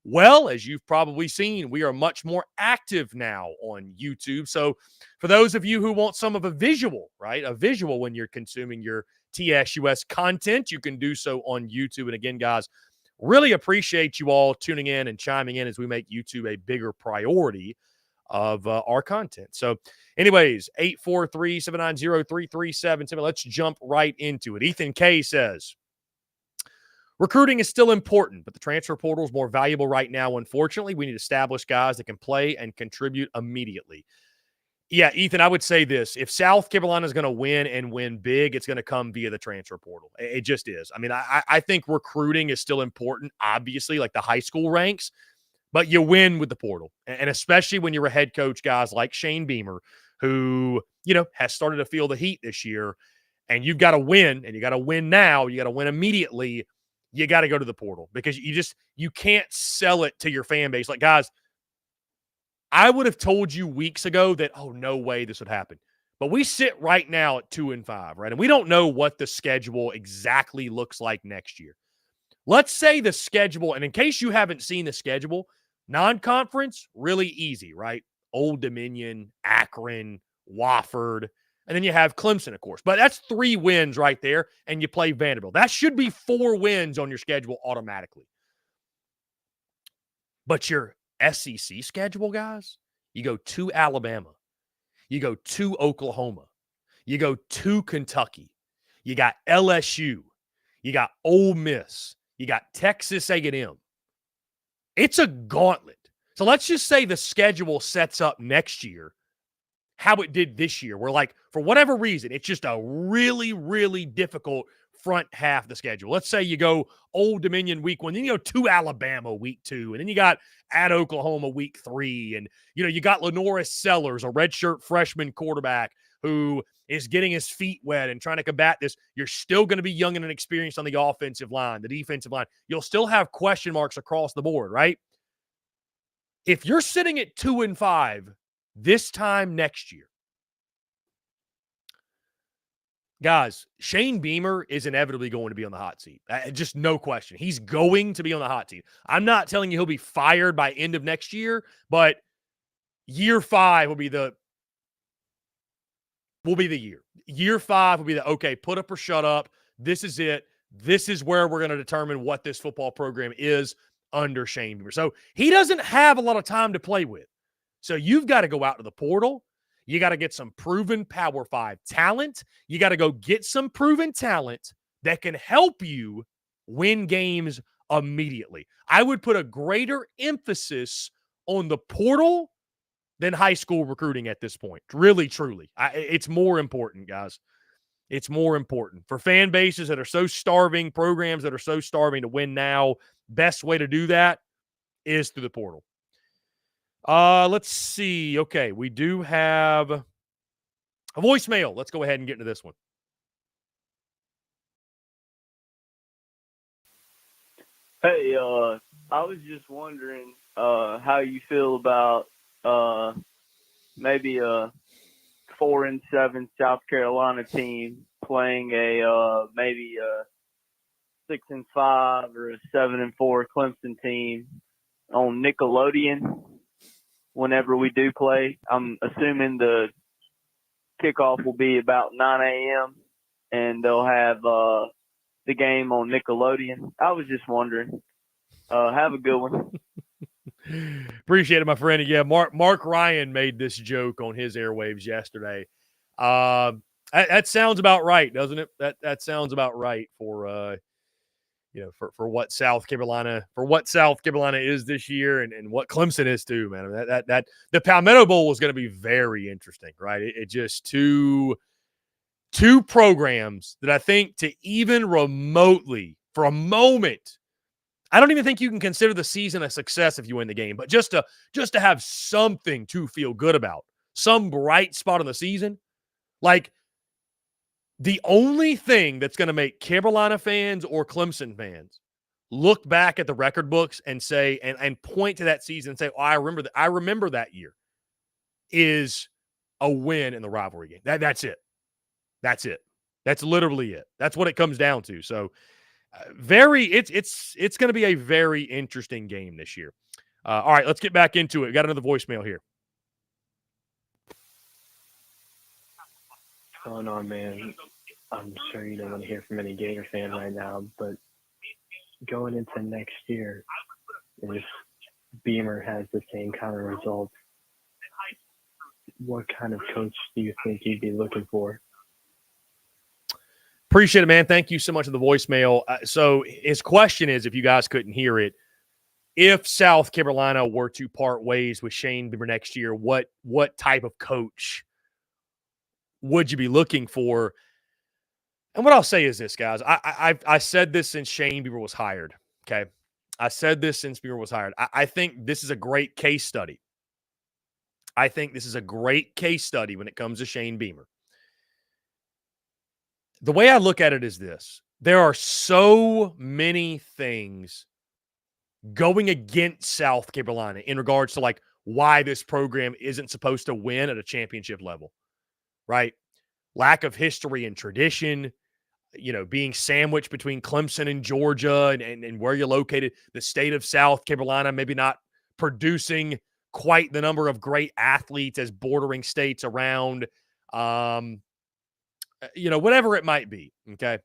well. As you've probably seen, we are much more active now on YouTube. So for those of you who want some of a visual, right, a visual when you're consuming your TSUS content, you can do so on YouTube. And again, guys, really appreciate you all tuning in and chiming in as we make YouTube a bigger priority of our content. So anyways, 843-790-3377. Let's jump right into it. Ethan K says, recruiting is still important, but the transfer portal is more valuable right now. Unfortunately, we need established guys that can play and contribute immediately. Yeah, Ethan, I would say this. If South Carolina is going to win and win big, it's going to come via the transfer portal. It just is. I mean, I think recruiting is still important, obviously, like the high school ranks. But you win with the portal, and especially when you're a head coach, guys like Shane Beamer, who, has started to feel the heat this year, and you've got to win, and you got to win now. You got to win immediately. You got to go to the portal because you can't sell it to your fan base. Like, guys, I would have told you weeks ago that, oh, no way this would happen. But we sit right now at 2-5, right? And we don't know what the schedule exactly looks like next year. Let's say the schedule, and in case you haven't seen the schedule, non-conference, really easy, right? Old Dominion, Akron, Wofford, and then you have Clemson, of course. But that's 3 wins right there, and you play Vanderbilt. That should be 4 wins on your schedule automatically. But your SEC schedule, guys, you go to Alabama. You go to Oklahoma. You go to Kentucky. You got LSU. You got Ole Miss. You got Texas A&M. It's a gauntlet. So let's just say the schedule sets up next year how it did this year, where, like, for whatever reason, it's just a really, really difficult front half of the schedule. Let's say you go Old Dominion week 1, then you go to Alabama week 2, and then you got at Oklahoma week 3, and, you got Lenoris Sellers, a redshirt freshman quarterback who is getting his feet wet and trying to combat this. You're still going to be young and inexperienced on the offensive line, the defensive line. You'll still have question marks across the board, right? If you're sitting at 2-5 this time next year, guys, Shane Beamer is inevitably going to be on the hot seat. Just no question. He's going to be on the hot seat. I'm not telling you he'll be fired by end of next year, but year 5 will be the year. Year 5 will be okay, put up or shut up. This is it. This is where we're going to determine what this football program is under Shane Beamer. So he doesn't have a lot of time to play with. So you've got to go out to the portal. You got to get some proven Power 5 talent. You got to go get some proven talent that can help you win games immediately. I would put a greater emphasis on the portal than high school recruiting at this point. Really, truly. It's more important, guys. It's more important. For fan bases that are so starving, programs that are so starving to win now, best way to do that is through the portal. Let's see. Okay, we do have a voicemail. Let's go ahead and get into this one. Hey, I was just wondering how you feel about maybe a 4-7 South Carolina team playing a maybe a 6-5 or a 7-4 Clemson team on Nickelodeon whenever we do play. I'm assuming the kickoff will be about 9 a.m. and they'll have the game on Nickelodeon. I was just wondering. Have a good one. Appreciate it, my friend. Yeah, Mark Ryan made this joke on his airwaves yesterday. That sounds about right, doesn't it? That sounds about right for for what South Carolina is this year and what Clemson is too, man. I mean, that the Palmetto Bowl is going to be very interesting, right? It just two programs that I think to even remotely for a moment I don't even think you can consider the season a success if you win the game, but just to have something to feel good about, some bright spot on the season. Like, the only thing that's going to make Carolina fans or Clemson fans look back at the record books and say, and point to that season and say, oh, I remember that year, is a win in the rivalry game. That's it. That's it. That's literally it. That's what it comes down to. So it's going to be a very interesting game this year. All right, let's get back into it. We got another voicemail here. What's going on, man? I'm sure you don't want to hear from any Gator fan right now, but going into next year, if Beamer has the same kind of results, what kind of coach do you think you'd be looking for? Appreciate it, man. Thank you so much for the voicemail. So his question is, if you guys couldn't hear it, if South Carolina were to part ways with Shane Beamer next year, what type of coach would you be looking for? And what I'll say is this, guys. I said this since Shane Beamer was hired, okay? I said this since Beamer was hired. I think this is a great case study. I think this is a great case study when it comes to Shane Beamer. The way I look at it is this. There are so many things going against South Carolina in regards to like why this program isn't supposed to win at a championship level, right? Lack of history and tradition, being sandwiched between Clemson and Georgia and where you're located, the state of South Carolina maybe not producing quite the number of great athletes as bordering states around, whatever it might be, okay?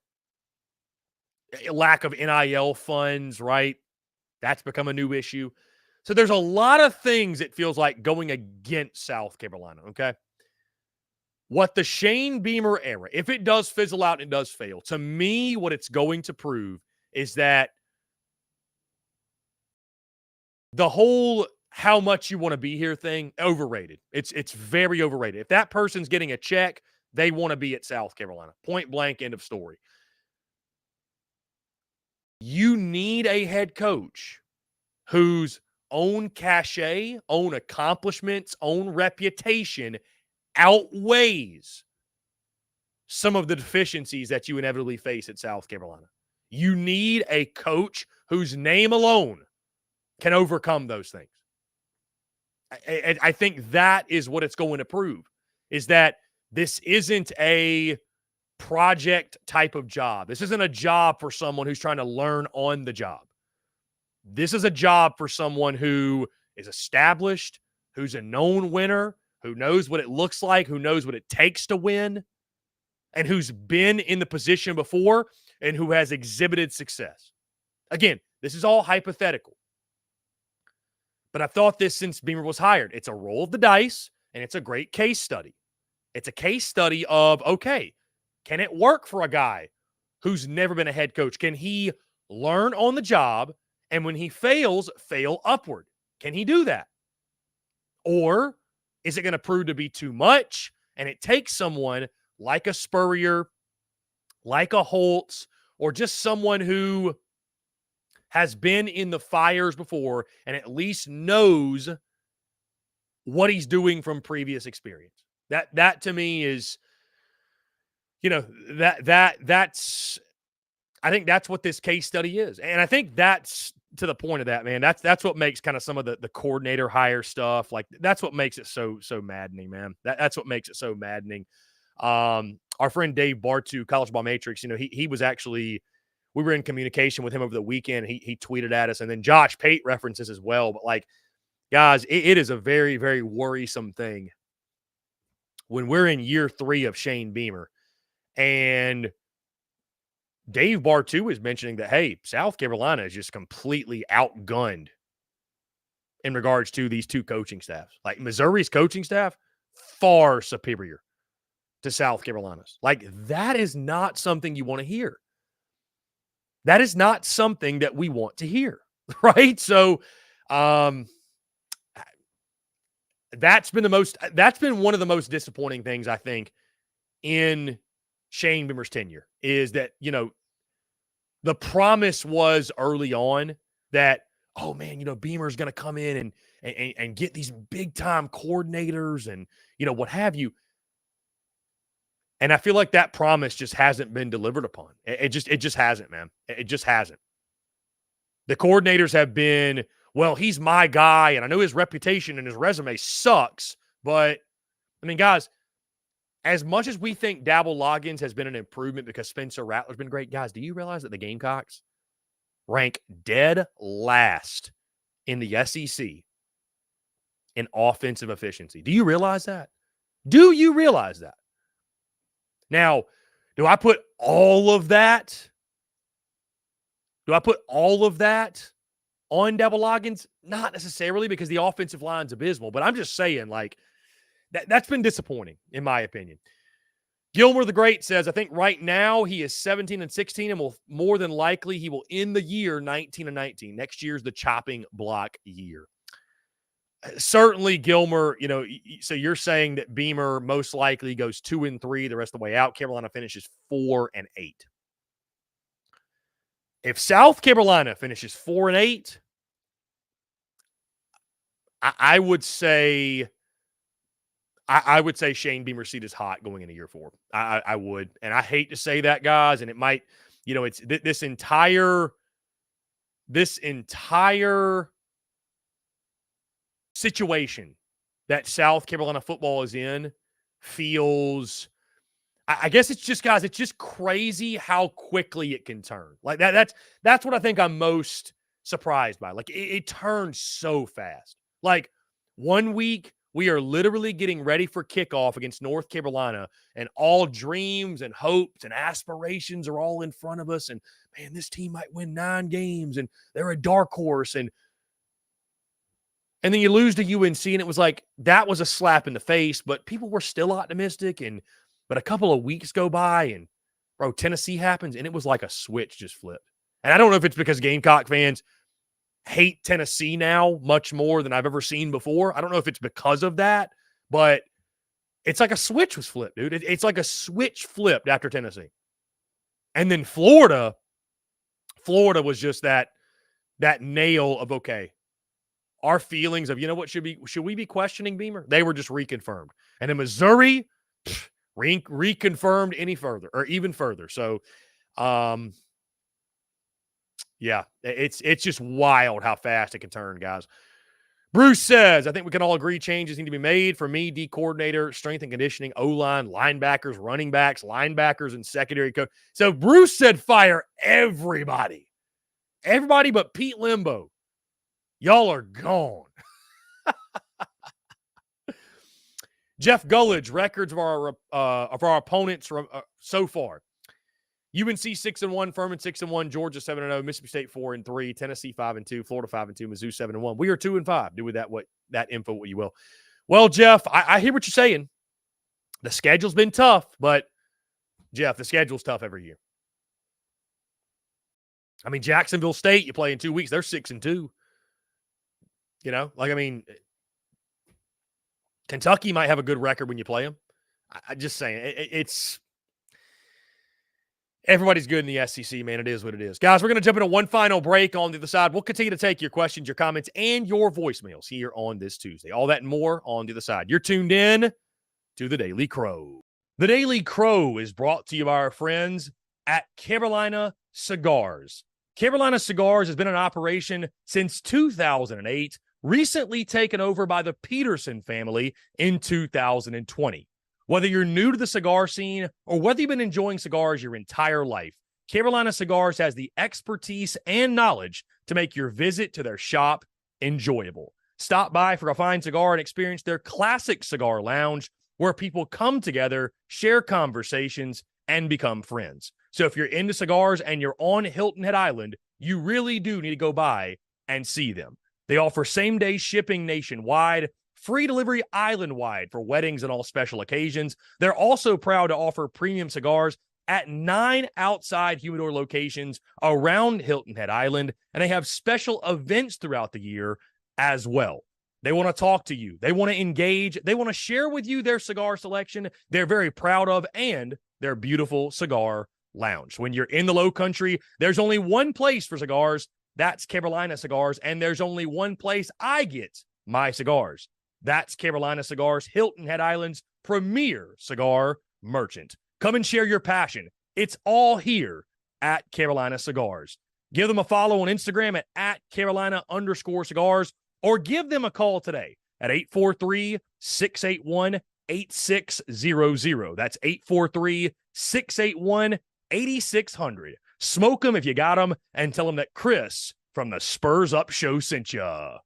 Lack of NIL funds, right? That's become a new issue. So there's a lot of things it feels like going against South Carolina, okay? What the Shane Beamer era, if it does fizzle out and does fail, to me, what it's going to prove is that the whole how much you want to be here thing, overrated. It's very overrated. If that person's getting a check, they want to be at South Carolina. Point blank, end of story. You need a head coach whose own cachet, own accomplishments, own reputation outweighs some of the deficiencies that you inevitably face at South Carolina. You need a coach whose name alone can overcome those things. I think that is what it's going to prove, is that this isn't a project type of job. This isn't a job for someone who's trying to learn on the job. This is a job for someone who is established, who's a known winner, who knows what it looks like, who knows what it takes to win, and who's been in the position before and who has exhibited success. Again, this is all hypothetical. But I've thought this since Beamer was hired. It's a roll of the dice, and it's a great case study. It's a case study of, okay, can it work for a guy who's never been a head coach? Can he learn on the job, and when he fails, fail upward? Can he do that? Or is it going to prove to be too much, and it takes someone like a Spurrier, like a Holtz, or just someone who has been in the fires before and at least knows what he's doing from previous experience? That to me is, that's I think that's what this case study is. And I think that's to the point of that, man. That's what makes kind of some of the coordinator hire stuff. Like, that's what makes it so maddening, man. That's what makes it so maddening. Our friend Dave Bartu, College Ball Matrix, he was actually, we were in communication with him over the weekend. He tweeted at us, and then Josh Pate references as well. But like, guys, it is a very, very worrisome thing when we're in year 3 of Shane Beamer, and Dave Bartu is mentioning that, hey, South Carolina is just completely outgunned in regards to these two coaching staffs. Like, Missouri's coaching staff, far superior to South Carolina's. Like, that is not something you want to hear. That is not something that we want to hear, right? So, that's been one of the most disappointing things, I think, in Shane Beamer's tenure, is that, the promise was early on that, oh man, Beamer's going to come in and get these big time coordinators and, what have you. And I feel like that promise just hasn't been delivered upon. It just hasn't, man. It just hasn't. The coordinators have been, well, he's my guy, and I know his reputation and his resume sucks, but, I mean, guys, as much as we think Dabble Loggins has been an improvement because Spencer Rattler's been great, guys, do you realize that the Gamecocks rank dead last in the SEC in offensive efficiency? Do you realize that? Do you realize that? Now, do I put all of that? Do I put all of that on Dabble Loggins? Not necessarily, because the offensive line's abysmal, but I'm just saying, like, that's been disappointing, in my opinion. Gilmer the Great says, I think right now he is 17-16 and will more than likely he will end the year 19-19. Next year's the chopping block year. Certainly, Gilmer, so you're saying that Beamer most likely goes 2-3 the rest of the way out. Carolina finishes 4-8. If South Carolina finishes 4-8, I would say Shane Beamer's seat is hot going into year 4. I would. And I hate to say that, guys. And it might, it's this entire situation that South Carolina football is in feels, I guess it's just, guys, it's just crazy how quickly it can turn. Like that's what I think I'm most surprised by. Like it turns so fast. Like 1 week, we are literally getting ready for kickoff against North Carolina, and all dreams and hopes and aspirations are all in front of us. And, man, this team might win 9 games, and they're a dark horse. And then you lose to UNC, and it was like that was a slap in the face, but people were still optimistic. But a couple of weeks go by, and, bro, Tennessee happens, and it was like a switch just flipped. And I don't know if it's because Gamecock fans hate Tennessee now much more than I've ever seen before. I don't know if it's because of that, but it's like a switch was flipped, dude. It's like a switch flipped after Tennessee. And then Florida was just that nail of, okay, our feelings of, what should we be questioning Beamer? They were just reconfirmed. And in Missouri, reconfirmed any further or even further. So, yeah, it's just wild how fast it can turn, guys. Bruce says, I think we can all agree changes need to be made. For me, D coordinator, strength and conditioning, O-line, linebackers, running backs, linebackers, and secondary coach. So Bruce said fire everybody. Everybody but Pete Limbo. Y'all are gone. Jeff Gullidge, records of our opponents so far. UNC 6-1, Furman 6-1, Georgia 7-0, Mississippi State 4-3, Tennessee 5-2, Florida 5-2, Mizzou 7-1. We are 2-5. Do with that info what you will. Well, Jeff, I hear what you're saying. The schedule's been tough, but Jeff, the schedule's tough every year. I mean, Jacksonville State, you play in 2 weeks, they're 6-2. Kentucky might have a good record when you play them. I just saying, it's. Everybody's good in the SEC, man. It is what it is. Guys, we're going to jump into one final break. On the other side, we'll continue to take your questions, your comments, and your voicemails here on this Tuesday. All that and more on the other side. You're tuned in to The Daily Crow. The Daily Crow is brought to you by our friends at Carolina Cigars. Carolina Cigars has been in operation since 2008, recently taken over by the Peterson family in 2020. Whether you're new to the cigar scene or whether you've been enjoying cigars your entire life, Carolina Cigars has the expertise and knowledge to make your visit to their shop enjoyable. Stop by for a fine cigar and experience their classic cigar lounge where people come together, share conversations, and become friends. So if you're into cigars and you're on Hilton Head Island, you really do need to go by and see them. They offer same-day shipping nationwide, free delivery island-wide for weddings and all special occasions. They're also proud to offer premium cigars at 9 outside humidor locations around Hilton Head Island, and they have special events throughout the year as well. They want to talk to you. They want to engage. They want to share with you their cigar selection they're very proud of and their beautiful cigar lounge. When you're in the Low Country, there's only one place for cigars, That's Carolina Cigars. And there's only one place I get my cigars. That's Carolina Cigars, Hilton Head Island's premier cigar merchant. Come and share your passion. It's all here at Carolina Cigars. Give them a follow on Instagram at Carolina_cigars, or give them a call today at 843-681-8600. That's 843-681-8600. Smoke them if you got them, and tell them that Chris from the Spurs Up Show sent ya.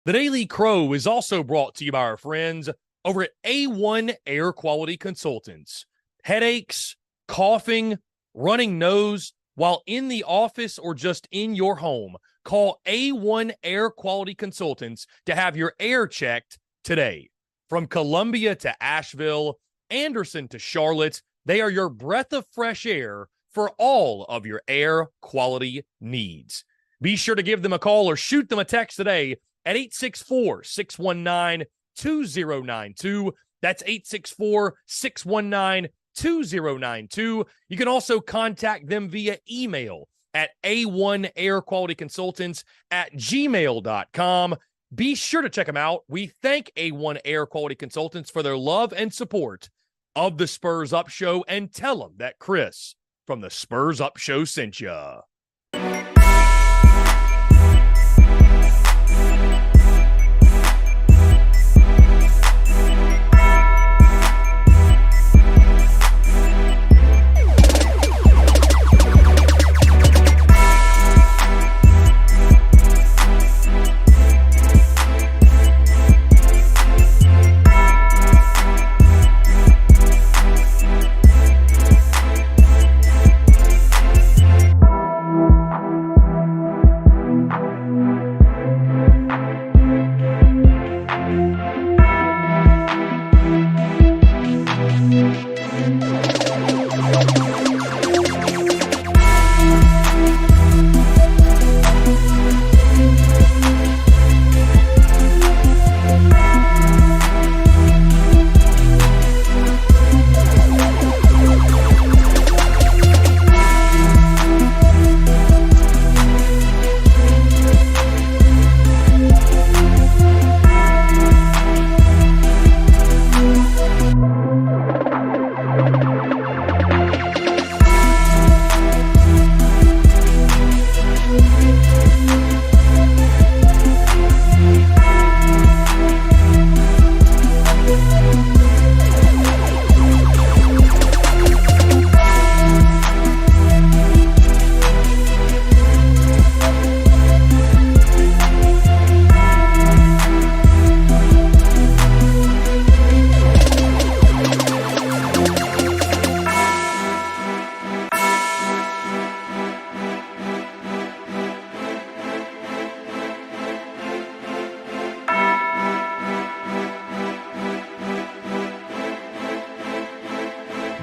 The Daily Crow is also brought to you by our friends over at A1 Air Quality Consultants. Headaches, coughing, running nose while in the office or just in your home, call A1 Air Quality Consultants to have your air checked today. From Columbia to Asheville, Anderson to Charlotte, they are your breath of fresh air for all of your air quality needs. Be sure to give them a call or shoot them a text today at 864-619-2092. That's 864-619-2092. You can also contact them via email at a1airqualityconsultants@gmail.com. Be sure to check them out. We thank A1 Air Quality Consultants for their love and support of the Spurs Up Show, and tell them that Chris from the Spurs Up Show sent ya.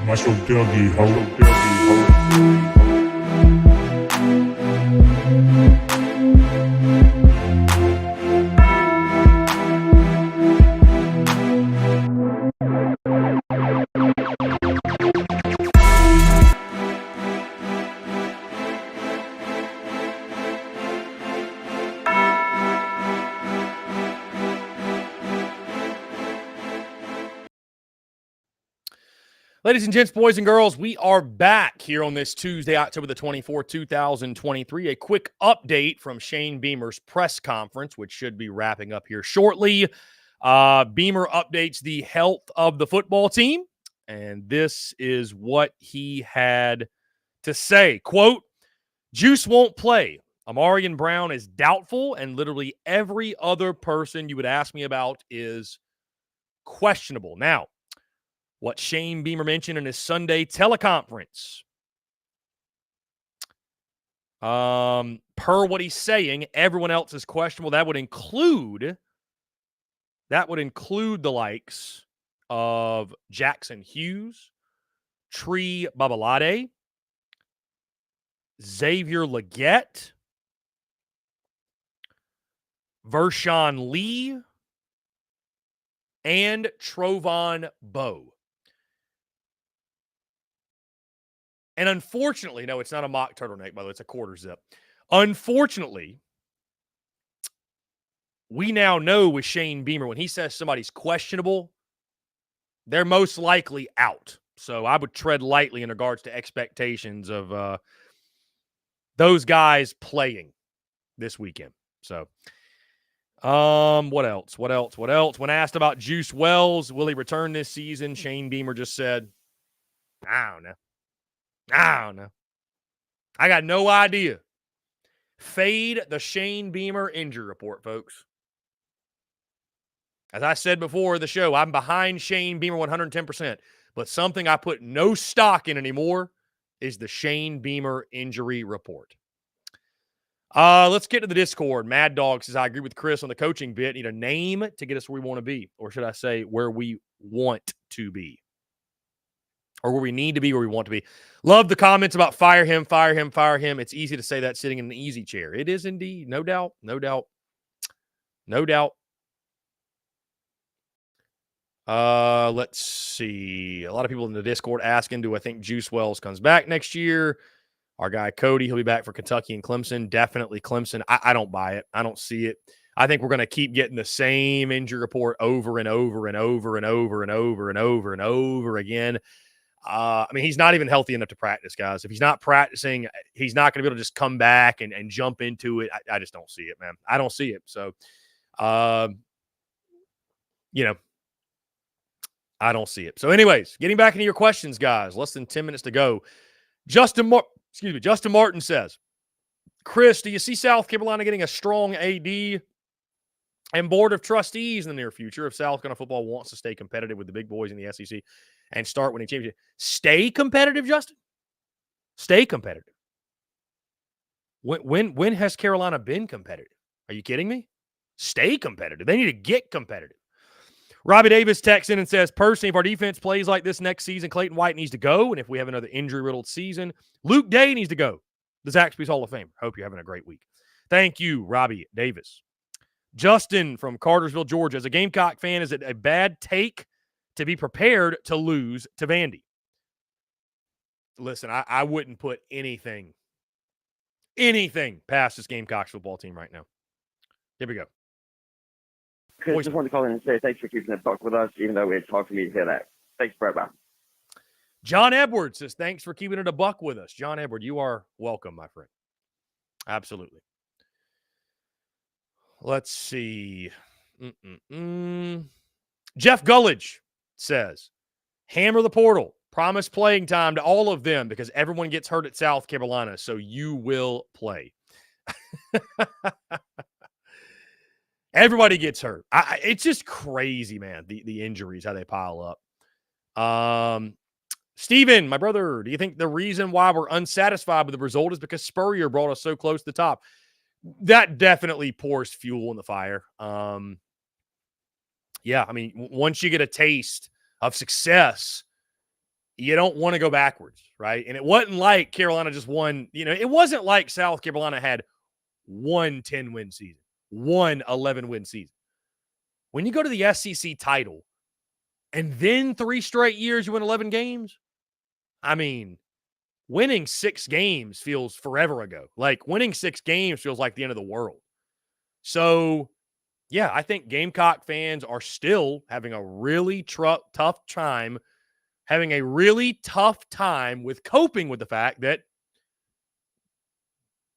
Muscle Dougie Ho. Ladies and gents, boys and girls, we are back here on this Tuesday, October the 24th, 2023. A quick update from Shane Beamer's press conference, which should be wrapping up here shortly. Beamer updates the health of the football team, and this is what he had to say. Quote, Juice won't play. Amarian Brown is doubtful, and literally every other person you would ask me about is questionable. Now, what Shane Beamer mentioned in his Sunday teleconference. Per what he's saying, everyone else is questionable. That would include the likes of Jackson Hughes, Tree Babalade, Xavier Legette, Vershawn Lee, and Trovon Bowe. And unfortunately, no, it's not a mock turtleneck, by the way. It's a quarter zip. Unfortunately, we now know with Shane Beamer, when he says somebody's questionable, they're most likely out. So I would tread lightly in regards to expectations of those guys playing this weekend. So, what else? When asked about Juice Wells, will he return this season? Shane Beamer just said, I don't know. I got no idea. Fade the Shane Beamer injury report, folks. As I said before the show, I'm behind Shane Beamer 110%. But something I put no stock in anymore is the Shane Beamer injury report. Let's get to the Discord. Mad Dog says, I agree with Chris on the coaching bit. Need a name to get us where we want to be. Or should I say where we want to be? Or where we need to be, where we want to be. Love the comments about fire him. It's easy to say that sitting in an easy chair. It is indeed. No doubt. Let's see. A lot of people in the Discord asking, do I think Juice Wells comes back next year? Our guy Cody, he'll be back for Kentucky and Clemson. Definitely Clemson. I don't buy it. I don't see it. I think we're going to keep getting the same injury report over and over again. I mean, he's not even healthy enough to practice, guys. If he's not practicing, he's not going to be able to just come back and jump into it. I just don't see it, man. I don't see it. So, I don't see it. So anyways, getting back into your questions, guys. Less than 10 minutes to go. Justin Martin says, Chris, do you see South Carolina getting a strong AD and board of trustees in the near future if South Carolina football wants to stay competitive with the big boys in the SEC and start winning championships? Stay competitive, Justin? Stay competitive. When has Carolina been competitive? Are you kidding me? Stay competitive. They need to get competitive. Robbie Davis texts in and says, personally, if our defense plays like this next season, Clayton White needs to go. And if we have another injury-riddled season, Luke Day needs to go. The Zaxby's Hall of Famer. Hope you're having a great week. Thank you, Robbie Davis. Justin from Cartersville, Georgia. As a Gamecock fan, is it a bad take to be prepared to lose to Vandy? Listen, I wouldn't put anything past this Gamecocks football team right now. Here we go. Chris, just wanted to call in and say thanks for keeping the talk with us, even though it's hard for me to hear that. Thanks, bye-bye. John Edwards says, thanks for keeping it a buck with us. John Edward, you are welcome, my friend. Absolutely. Let's see. Jeff Gullidge says, hammer the portal. Promise playing time to all of them because everyone gets hurt at South Carolina, so you will play. Everybody gets hurt. It's just crazy, man, the injuries, how they pile up. Steven, my brother, do you think the reason why we're unsatisfied with the result is because Spurrier brought us so close to the top? That definitely pours fuel in the fire. Yeah, I mean, once you get a taste of success, you don't want to go backwards, right? And it wasn't like Carolina just won. It wasn't like South Carolina had one 10-win season, one 11-win season. When you go to the SEC title and then 3 straight years you win 11 games, I mean, winning 6 games feels forever ago. Like, winning 6 games feels like the end of the world. So, yeah, I think Gamecock fans are still having a really tough time with coping with the fact that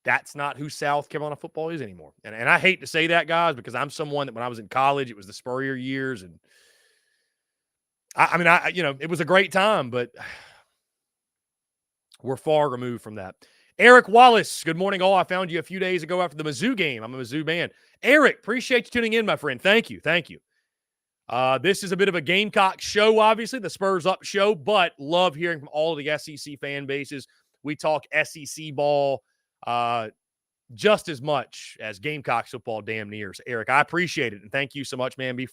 that's not who South Carolina football is anymore. And I hate to say that, guys, because I'm someone that when I was in college, it was the Spurrier years. And it was a great time, but we're far removed from that. Eric Wallace, good morning, all. I found you a few days ago after the Mizzou game. I'm a Mizzou man. Eric, appreciate you tuning in, my friend. Thank you. This is a bit of a Gamecock show, obviously, the Spurs Up show, but love hearing from all of the SEC fan bases. We talk SEC ball just as much as Gamecocks football, damn near. So, Eric, I appreciate it, and thank you so much, man. Feel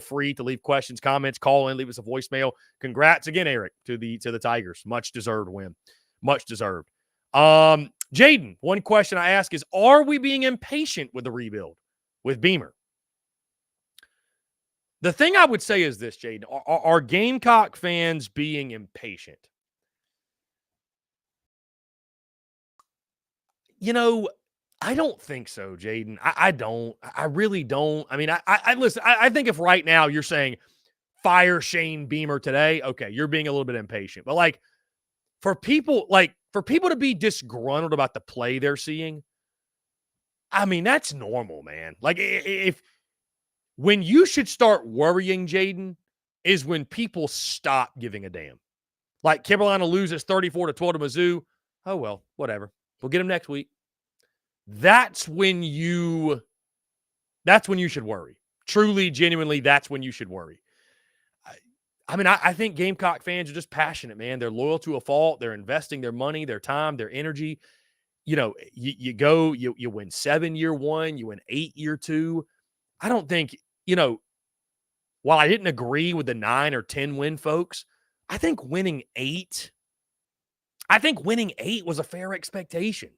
free to leave questions, comments, call in, leave us a voicemail. Congrats again, Eric, to the Tigers. Much deserved win. Much deserved. Jaden, one question I ask is, are we being impatient with the rebuild with Beamer? The thing I would say is this, Jaden. Are Gamecock fans being impatient? I don't think so, Jaden. I don't. I really don't. I mean, I listen. I think if right now you're saying fire Shane Beamer today, okay, you're being a little bit impatient. But like for people to be disgruntled about the play they're seeing, I mean, that's normal, man. Like if when you should start worrying, Jaden, is when people stop giving a damn. Like Carolina loses 34-12 to Mizzou. Oh well, whatever. We'll get them next week. That's when you should worry. Truly, genuinely, that's when you should worry. I think Gamecock fans are just passionate, man. They're loyal to a fault. They're investing their money, their time, their energy. You win 7 year one, you win 8 year two. I don't think, while I didn't agree with the 9 or 10 win folks, I think winning 8 was a fair expectation.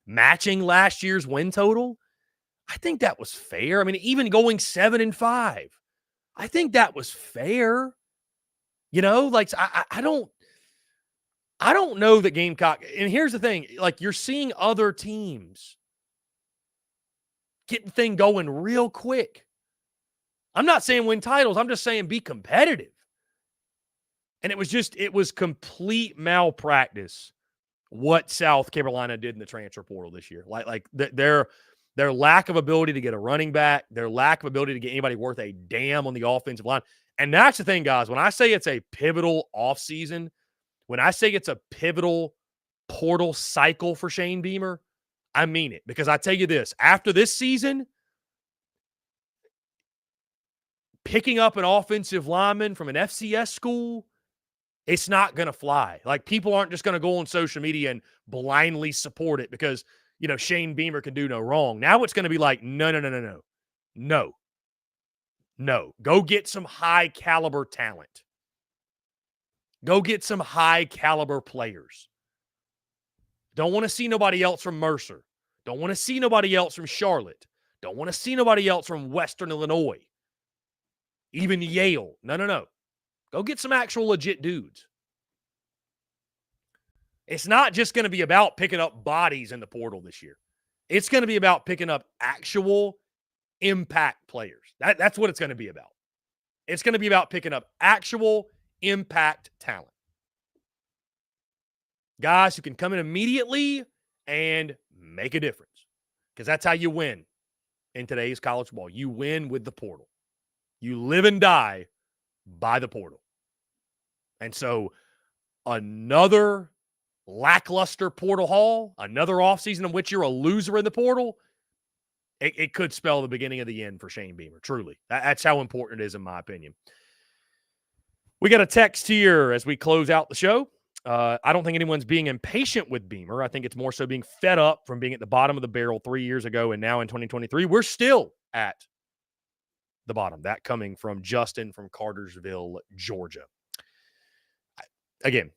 Matching last year's win total, I think that was fair. I mean, even going 7-5, I think that was fair. I don't know that Gamecock. And here's the thing: like you're seeing other teams get the thing going real quick. I'm not saying win titles. I'm just saying be competitive. And it was complete malpractice what South Carolina did in the transfer portal this year. Like their lack of ability to get a running back, their lack of ability to get anybody worth a damn on the offensive line. And that's the thing, guys. When I say it's a pivotal offseason, when I say it's a pivotal portal cycle for Shane Beamer, I mean it. Because I tell you this, after this season, picking up an offensive lineman from an FCS school, it's not going to fly. Like, people aren't just going to go on social media and blindly support it because, Shane Beamer can do no wrong. Now it's going to be like, no. Go get some high-caliber talent. Go get some high-caliber players. Don't want to see nobody else from Mercer. Don't want to see nobody else from Charlotte. Don't want to see nobody else from Western Illinois. Even Yale. No. Go get some actual legit dudes. It's not just going to be about picking up bodies in the portal this year. It's going to be about picking up actual impact players. That's what it's going to be about. It's going to be about picking up actual impact talent. Guys who can come in immediately and make a difference. Because that's how you win in today's college ball. You win with the portal. You live and die by the portal. And so another lackluster portal haul, another offseason in which you're a loser in the portal, it could spell the beginning of the end for Shane Beamer, truly. That's how important it is, in my opinion. We got a text here as we close out the show. I don't think anyone's being impatient with Beamer. I think it's more so being fed up from being at the bottom of the barrel 3 years ago, and now in 2023, we're still at the bottom. That coming from Justin from Cartersville, Georgia. Again,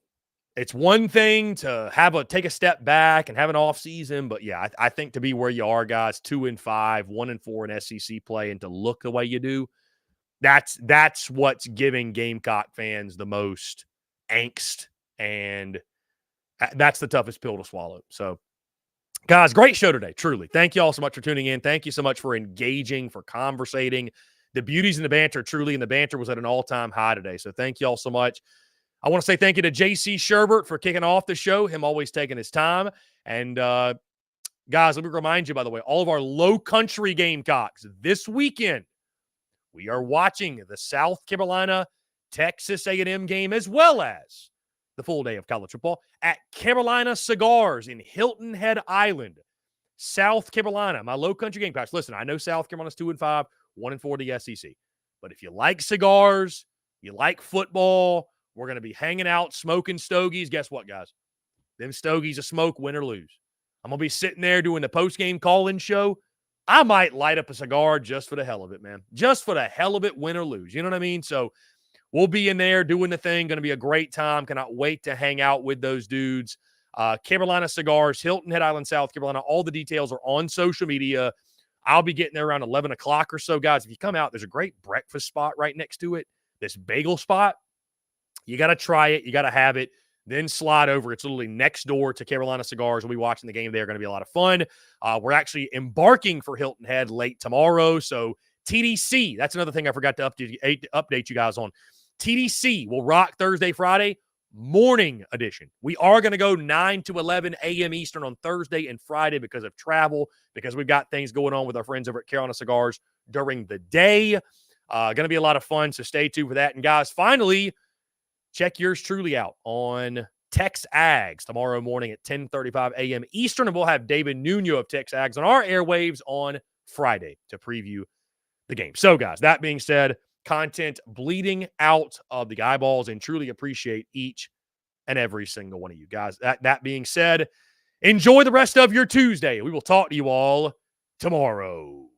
it's one thing to take a step back and have an off season, but yeah, I think to be where you are, guys, 2-5, 1-4 in SEC play, and to look the way you do, that's what's giving Gamecock fans the most angst, and that's the toughest pill to swallow. So, guys, great show today, truly. Thank you all so much for tuning in. Thank you so much for engaging, for conversating. The beauties in the banter, truly, and the banter was at an all-time high today. So thank you all so much. I want to say thank you to JC Shurburtt for kicking off the show, him always taking his time. And, guys, let me remind you, by the way, all of our Low Country Gamecocks this weekend, we are watching the South Carolina-Texas A&M game as well as the full day of college football at Carolina Cigars in Hilton Head Island, South Carolina. My Low Country Gamecocks. Listen, I know South Carolina's 2-5, 1-4 the SEC. But if you like cigars, you like football, we're going to be hanging out, smoking stogies. Guess what, guys? Them stogies a smoke, win or lose. I'm going to be sitting there doing the post-game call-in show. I might light up a cigar just for the hell of it, man. Just for the hell of it, win or lose. You know what I mean? So we'll be in there doing the thing. Going to be a great time. Cannot wait to hang out with those dudes. Carolina Cigars, Hilton Head Island, South Carolina. All the details are on social media. I'll be getting there around 11 o'clock or so, guys. If you come out, there's a great breakfast spot right next to it. This bagel spot. You got to try it. You got to have it. then slide over. It's literally next door to Carolina Cigars. We'll be watching the game there. Going to be a lot of fun. We're actually embarking for Hilton Head late tomorrow. So TDC, that's another thing I forgot to update you guys on. TDC will rock Thursday, Friday, morning edition. We are going to go 9 to 11 a.m. Eastern on Thursday and Friday because of travel, because we've got things going on with our friends over at Carolina Cigars during the day. Going to be a lot of fun, so stay tuned for that. And guys, finally, check yours truly out on Tex Ags tomorrow morning at 10:35 a.m. Eastern, and we'll have David Nuno of Tex Ags on our airwaves on Friday to preview the game. So, guys, that being said, content bleeding out of the eyeballs, and truly appreciate each and every single one of you guys. That being said, enjoy the rest of your Tuesday. We will talk to you all tomorrow.